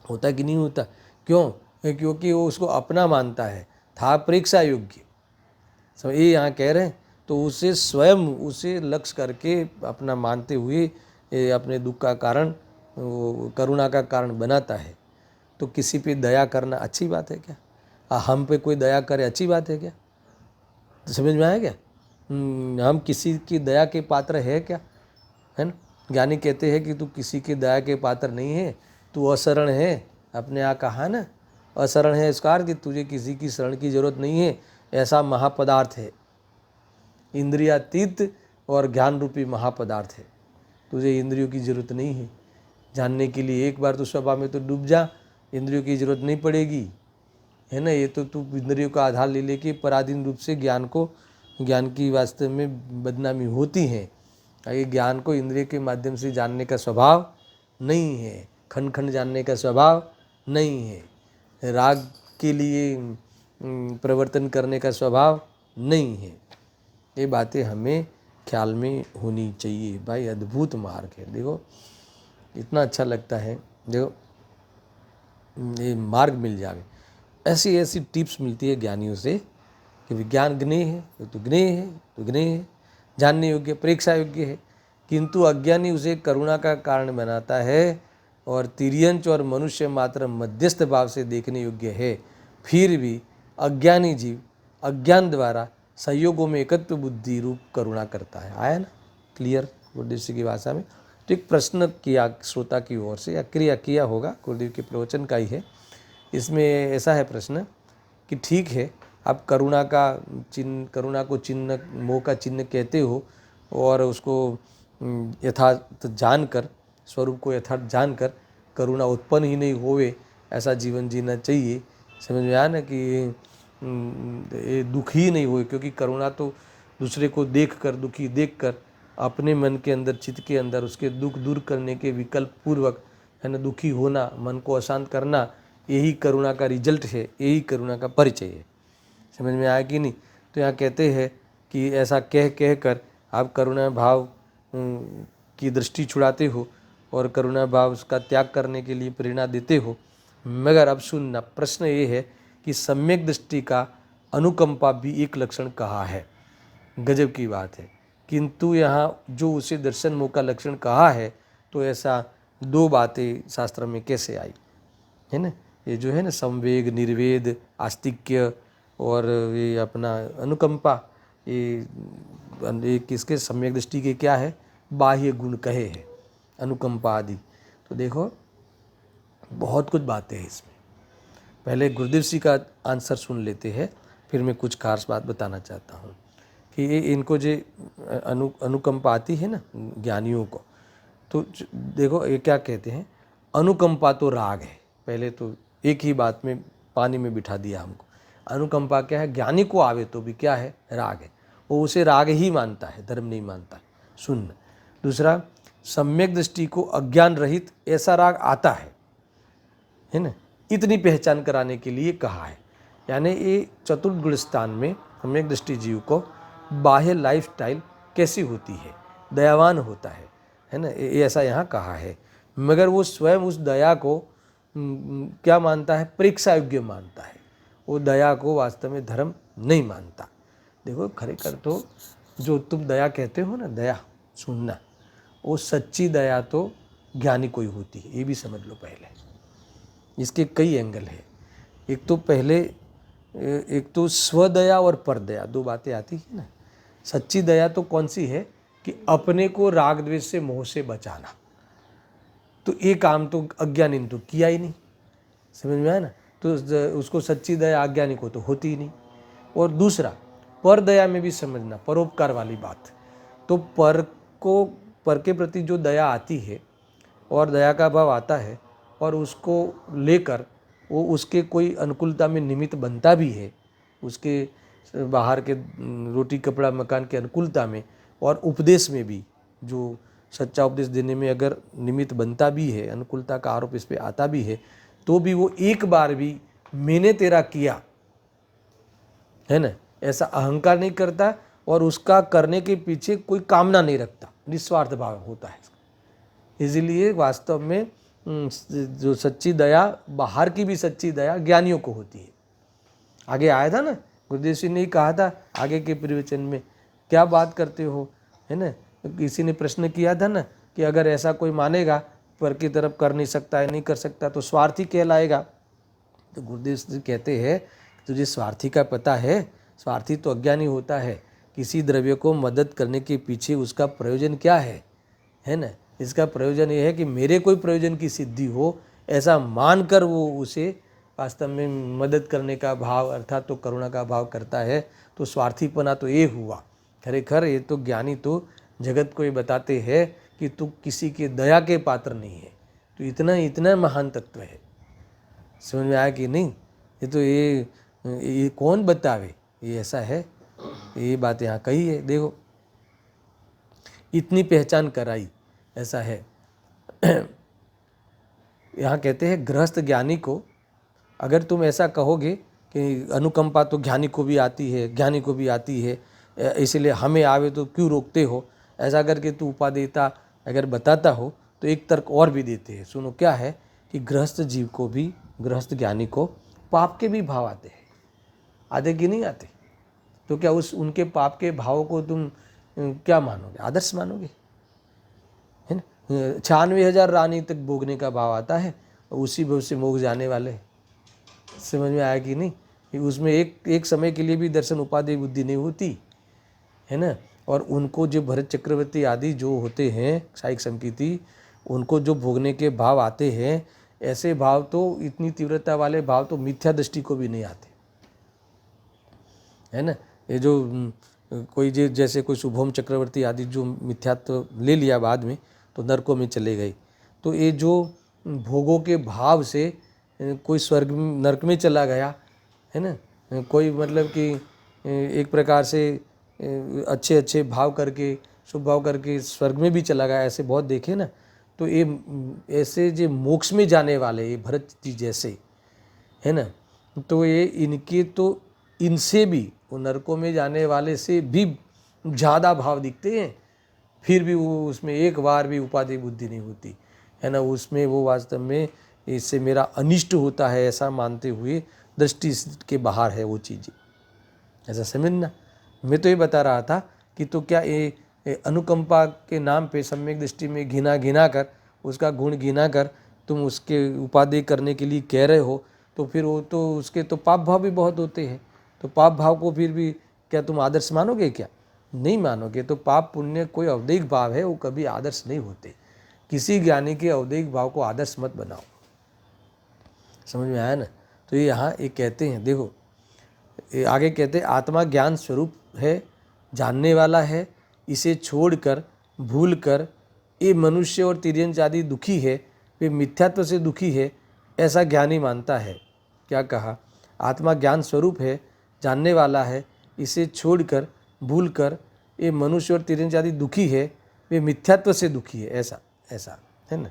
होता कि नहीं होता? क्यों? क्योंकि वो उसको अपना मानता है, था परीक्षा योग्य। सब ये यहाँ कह रहे हैं, तो उसे स्वयं उसे लक्ष्य करके अपना मानते हुए ये अपने दुख का कारण, वो करुणा का कारण बनाता है। तो किसी पे दया करना अच्छी बात है क्या? हम पे कोई दया करे अच्छी बात है क्या? तो समझ में आया क्या? हम किसी की दया के पात्र है क्या? है ना? ज्ञानी कहते हैं कि तू किसी की दया के पात्र नहीं है, तू अशरण है। अपने यहाँ कहा ना, अशरण है इसका अर्थ कि तुझे किसी की शरण की जरूरत नहीं है, ऐसा महापदार्थ है। इंद्रियातीत और ज्ञान रूपी महापदार्थ है। तुझे इंद्रियों की जरूरत नहीं है जानने के लिए। एक बार तो सभा में तो डूब जा, इंद्रियों की जरूरत नहीं पड़ेगी, है ना? ये तो तू इंद्रियों का आधार ले लेके पराधीन रूप से ज्ञान की वास्तव में बदनामी होती है। ये ज्ञान को इंद्रिय के माध्यम से जानने का स्वभाव नहीं है, खंड खंड जानने का स्वभाव नहीं है, राग के लिए प्रवर्तन करने का स्वभाव नहीं है। ये बातें हमें ख्याल में होनी चाहिए। भाई अद्भुत मार्ग है। देखो इतना अच्छा लगता है। देखो ये मार्ग मिल जाए, ऐसी ऐसी टिप्स मिलती है ज्ञानियों से कि विज्ञान ज्ञेय है तो ज्ञेय है, तो ज्ञेय है, जानने योग्य, परीक्षा योग्य है। किंतु अज्ञानी उसे करुणा का कारण बनाता है और तिर्यंच और मनुष्य मात्र मध्यस्थ भाव से देखने योग्य है। फिर भी अज्ञानी जीव अज्ञान द्वारा संयोगों में एकत्व बुद्धि रूप करुणा करता है। आया ना क्लियर गुरुदेव की भाषा में? तो एक प्रश्न किया श्रोता की ओर से, या क्रिया किया होगा, गुरुदेव के प्रवचन का ही है। इसमें ऐसा है प्रश्न कि ठीक है आप करुणा को चिन्ह, मोह का चिन्ह कहते हो, और उसको यथार्थ जानकर, स्वरूप को यथार्थ जानकर करुणा उत्पन्न ही नहीं होवे ऐसा जीवन जीना चाहिए। समझ में आया ना कि ये दुख ही नहीं होए, क्योंकि करुणा तो दूसरे को देखकर, दुखी देखकर अपने मन के अंदर, चित्त के अंदर उसके दुख दूर करने के विकल्प पूर्वक, है ना, दुखी होना, मन को अशांत करना, यही करुणा का रिजल्ट है, यही करुणा का परिचय है। समझ में आया कि नहीं? तो यहाँ कहते हैं कि ऐसा कह कर आप करुणा भाव की दृष्टि छुड़ाते हो और करुणा भाव उसका त्याग करने के लिए प्रेरणा देते हो। मगर अब सुनना, प्रश्न ये है कि सम्यक दृष्टि का अनुकंपा भी एक लक्षण कहा है। गजब की बात है। किंतु यहाँ जो उसे दर्शन मोह का लक्षण कहा है, तो ऐसा दो बातें शास्त्र में कैसे आई, है ना? ये जो है ना संवेग, निर्वेद, आस्तिक्य और ये अपना अनुकंपा, ये किसके सम्यक दृष्टि के क्या है? बाह्य गुण कहे हैं, अनुकंपा आदि। तो देखो बहुत कुछ बातें हैं इसमें। पहले गुरुदेव जी का आंसर सुन लेते हैं, फिर मैं कुछ खास बात बताना चाहता हूँ कि ये इनको जो अनुकंपा आती है ना ज्ञानियों को, तो देखो ये क्या कहते हैं, अनुकंपा तो राग है। पहले तो एक ही बात में पानी में बिठा दिया हमको। अनुकंपा क्या है? ज्ञानी को आवे तो भी क्या है? राग है। वो उसे राग ही मानता है, धर्म नहीं मानता। सुन, दूसरा, सम्यक दृष्टि को अज्ञान रहित ऐसा राग आता है ना, इतनी पहचान कराने के लिए कहा है। यानी ये चतुर्थ गुण स्थान में सम्यक दृष्टि जीव को बाह्य लाइफस्टाइल कैसी होती है? दयावान होता है ना, ये ऐसा यहाँ कहा है। मगर वो स्वयं उस दया को क्या मानता है? परीक्षा योग्य मानता है। वो दया को वास्तव में धर्म नहीं मानता। देखो खरेखर तो जो तुम दया कहते हो ना, दया सुनना, वो सच्ची दया तो ज्ञानी को ही होती है, ये भी समझ लो पहले। इसके कई एंगल है। एक तो स्वदया और परदया, दो बातें आती है ना। सच्ची दया तो कौन सी है? कि अपने को राग द्वेष से, मोह से बचाना। तो ये काम तो अज्ञानी ने तो किया ही नहीं। समझ में आया ना? तो उसको सच्ची दया अज्ञानी को तो होती ही नहीं। और दूसरा, पर दया में भी समझना, परोपकार वाली बात। तो पर के प्रति जो दया आती है और दया का भाव आता है, और उसको लेकर वो उसके कोई अनुकूलता में निमित्त बनता भी है, उसके बाहर के रोटी कपड़ा मकान के अनुकूलता में और उपदेश में भी, जो सच्चा उपदेश देने में अगर निमित्त बनता भी है, अनुकूलता का आरोप इस पे आता भी है, तो भी वो एक बार भी मैंने तेरा किया, है ना, ऐसा अहंकार नहीं करता और उसका करने के पीछे कोई कामना नहीं रखता, निस्वार्थ भाव होता है। इसीलिए वास्तव में जो सच्ची दया, बाहर की भी सच्ची दया ज्ञानियों को होती है। आगे आया था ना, गुरुदेव सिंह ने कहा था आगे के प्रवचन में, क्या बात करते हो, है ना, किसी ने प्रश्न किया था ना कि अगर ऐसा कोई मानेगा पर की तरफ कर नहीं सकता है, नहीं कर सकता, तो स्वार्थी कहलाएगा। तो गुरुदेव सिंह कहते हैं तुझे स्वार्थी का पता है? स्वार्थी तो अज्ञानी होता है। किसी द्रव्य को मदद करने के पीछे उसका प्रयोजन क्या है ना, इसका प्रयोजन ये है कि मेरे कोई प्रयोजन की सिद्धि हो, ऐसा मानकर वो उसे वास्तव में मदद करने का भाव अर्थात तो करुणा का भाव करता है। तो स्वार्थीपना तो ये हुआ। खरेखर ये तो ज्ञानी तो जगत को ये बताते हैं कि तू किसी के दया के पात्र नहीं है, तो इतना इतना महान तत्व है। समझ में आया कि नहीं? ये तो ये कौन बतावे, ये ऐसा है, ये बात यहाँ कही है। देखो इतनी पहचान कराई, ऐसा है। यहाँ कहते हैं गृहस्थ ज्ञानी को अगर तुम ऐसा कहोगे कि अनुकंपा तो ज्ञानी को भी आती है, ज्ञानी को भी आती है, इसलिए हमें आवे तो क्यों रोकते हो, ऐसा करके तू उपादेयता अगर बताता हो तो एक तर्क और भी देते हैं। सुनो क्या है कि गृहस्थ जीव को भी, गृहस्थ ज्ञानी को पाप के भी भाव आते हैं। आते कि नहीं आते? तो क्या उनके पाप के भावों को तुम क्या मानोगे? आदर्श मानोगे, है ना? 96,000 रानी तक भोगने का भाव आता है और उसी भाव से मोग जाने वाले। समझ में आया कि नहीं? उसमें एक समय के लिए भी दर्शन उपाधि बुद्धि नहीं होती, है ना। और उनको जो भरत चक्रवर्ती आदि जो होते हैं साइक संकीर्ति, उनको जो भोगने के भाव आते हैं, ऐसे भाव तो, इतनी तीव्रता वाले भाव तो मिथ्या दृष्टि को भी नहीं आते, है ना। ये जो कोई जैसे कोई शुभम चक्रवर्ती आदि जो मिथ्यात्व ले लिया बाद में, तो नरकों में चले गए। तो ये जो भोगों के भाव से कोई स्वर्ग नरक में चला गया, है ना, कोई मतलब कि एक प्रकार से अच्छे अच्छे भाव करके, शुभ भाव करके स्वर्ग में भी चला गया, ऐसे बहुत देखे ना। तो ये ऐसे जो मोक्ष में जाने वाले, ये भरत जी जैसे, है ना, तो ये इनके तो इनसे भी, वो नरकों में जाने वाले से भी ज़्यादा भाव दिखते हैं, फिर भी वो उसमें एक बार भी उपाधि बुद्धि नहीं होती, है ना। उसमें वो वास्तव में इससे मेरा अनिष्ट होता है ऐसा मानते हुए दृष्टि के बाहर है वो चीज़ें, ऐसा समझना। मैं तो ये बता रहा था कि तो क्या ये अनुकंपा के नाम पे सम्यक दृष्टि में घिना कर, उसका गुण घिना कर तुम उसके उपादेय करने के लिए कह रहे हो, तो फिर वो तो उसके तो पाप भाव भी बहुत होते हैं। तो पाप भाव को फिर भी क्या तुम आदर्श मानोगे? क्या नहीं मानोगे। तो पाप पुण्य कोई अवदैहिक भाव है, वो कभी आदर्श नहीं होते। किसी ज्ञानी के अवदैहिक भाव को आदर्श मत बनाओ। समझ में आया ना? तो ये यहाँ एक कहते हैं, देखो आगे कहते हैं, आत्मा ज्ञान स्वरूप है, जानने वाला है, इसे छोड़कर भूल कर ये मनुष्य और तिर्यंच आदि दुखी है, वे मिथ्यात्व से दुखी है, ऐसा ज्ञानी मानता है। क्या कहा? आत्मा ज्ञान स्वरूप है, जानने वाला है, इसे छोड़कर भूल कर ये मनुष्य और तिर्यंच आदि दुखी है, वे मिथ्यात्व से दुखी है, ऐसा है ना।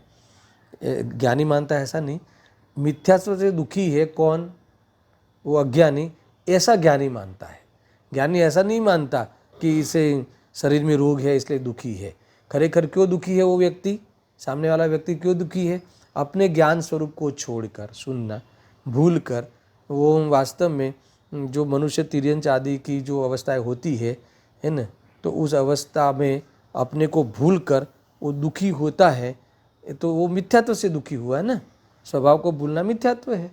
ज्ञानी मानता है, ऐसा नहीं। मिथ्यात्व से दुखी है कौन? वो अज्ञानी, ऐसा ज्ञानी मानता है। ज्ञानी ऐसा नहीं मानता कि इसे शरीर में रोग है इसलिए दुखी है। खरेखर क्यों दुखी है वो व्यक्ति, सामने वाला व्यक्ति क्यों दुखी है? अपने ज्ञान स्वरूप को छोड़कर, सुनना, भूल कर, वो वास्तव में जो मनुष्य तिर्यंच आदि की जो अवस्थाएं होती है ना, तो उस अवस्था में अपने को भूल कर वो दुखी होता है। तो वो मिथ्यात्व से दुखी हुआ है ना, स्वभाव को भूलना मिथ्यात्व है,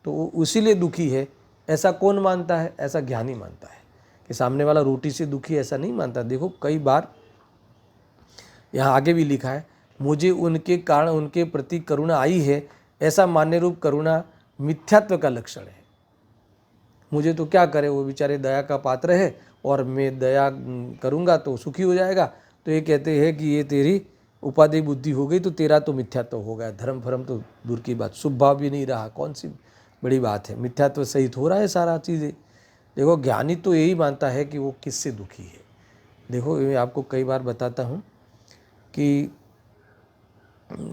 तो वो उसीलिए दुखी है। ऐसा कौन मानता है? ऐसा ज्ञानी मानता है। कि सामने वाला रोटी से दुखी, ऐसा नहीं मानता। देखो कई बार यहाँ आगे भी लिखा है, मुझे उनके कारण उनके प्रति करुणा आई है, ऐसा मान्य रूप करुणा मिथ्यात्व का लक्षण है। मुझे तो क्या करे, वो बेचारे दया का पात्र है और मैं दया करूँगा तो सुखी हो जाएगा। तो ये कहते हैं कि ये तेरी उपाधि बुद्धि हो गई, तो तेरा तो मिथ्यात्व हो गया। धर्म फर्म तो दूर की बात, शुभ भाव भी नहीं रहा, कौन सी बड़ी बात है। मिथ्यात्व सहित हो रहा है सारा चीज़ें, देखो ज्ञानी तो यही मानता है कि वो किससे दुखी है। देखो मैं आपको कई बार बताता हूँ कि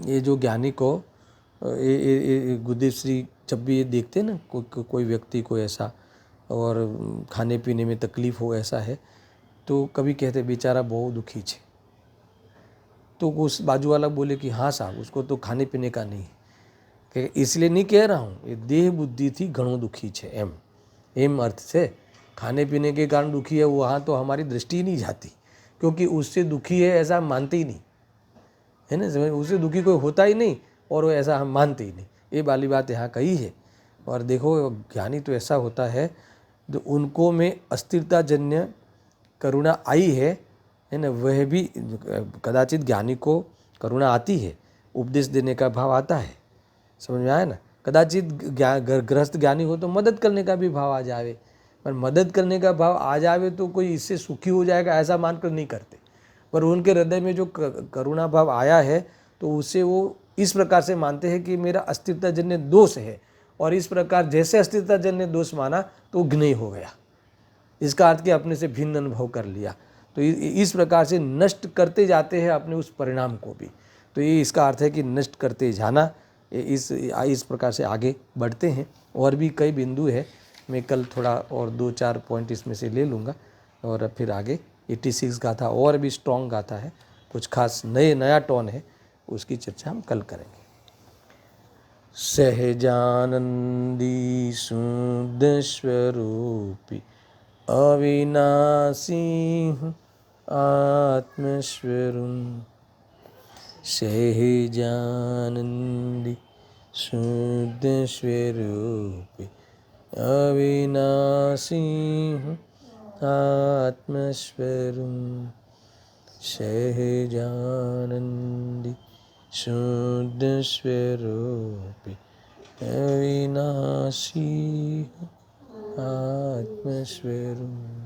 ये जो ज्ञानी को गुरुदेव श्री जब भी ये देखते हैं ना कोई व्यक्ति को ऐसा और खाने पीने में तकलीफ़ हो ऐसा है, तो कभी कहते बेचारा बहुत दुखी है। तो उस बाजू वाला बोले कि हाँ साहब उसको तो खाने पीने का नहीं है, इसलिए नहीं कह रहा हूँ, ये देह बुद्धि थी घणो दुखी है। एम अर्थ से खाने पीने के कारण दुखी है, वहाँ तो हमारी दृष्टि ही नहीं जाती, क्योंकि उससे दुखी है ऐसा हम मानते ही नहीं है ना, उससे दुखी कोई होता ही नहीं और वो ऐसा हम मानते ही नहीं। ये वाली बात यहाँ कही है। और देखो ज्ञानी तो ऐसा होता है जो उनको में अस्थिरता जन्य करुणा आई है ना, वह भी कदाचित ज्ञानी को करुणा आती है, उपदेश देने का भाव आता है, समझ में आया ना। कदाचित गृहस्थ ज्ञानी हो तो मदद करने का भी भाव आ जावे, पर मदद करने का भाव आ जावे तो कोई इससे सुखी हो जाएगा ऐसा मानकर नहीं करते, पर उनके हृदय में जो करुणा भाव आया है तो उसे वो इस प्रकार से मानते हैं कि मेरा अस्थिरता जन्य दोष है, और इस प्रकार जैसे अस्थिरता जन्य दोष माना तो ज्ञेय हो गया, इसका अर्थ कि अपने से भिन्न अनुभव कर लिया। तो इस प्रकार से नष्ट करते जाते हैं अपने उस परिणाम को भी। तो ये इसका अर्थ है कि नष्ट करते जाना, इस प्रकार से आगे बढ़ते हैं। और भी कई बिंदु है, मैं कल थोड़ा और 2-4 पॉइंट इसमें से ले लूँगा और फिर आगे 86 गाथा और भी स्ट्रॉन्ग गाथा है, कुछ खास नया टोन है, उसकी चर्चा हम कल करेंगे। सहजानंदी शुद्ध स्वरूपी अविनाशी आत्मस्वरूप, सहजानंदी शुद्ध स्वरूपी अविनाशी आत्मस्वरूप, सहजानंदी शुद्ध स्वरूपी अविनाशी आत्मस्वरूप।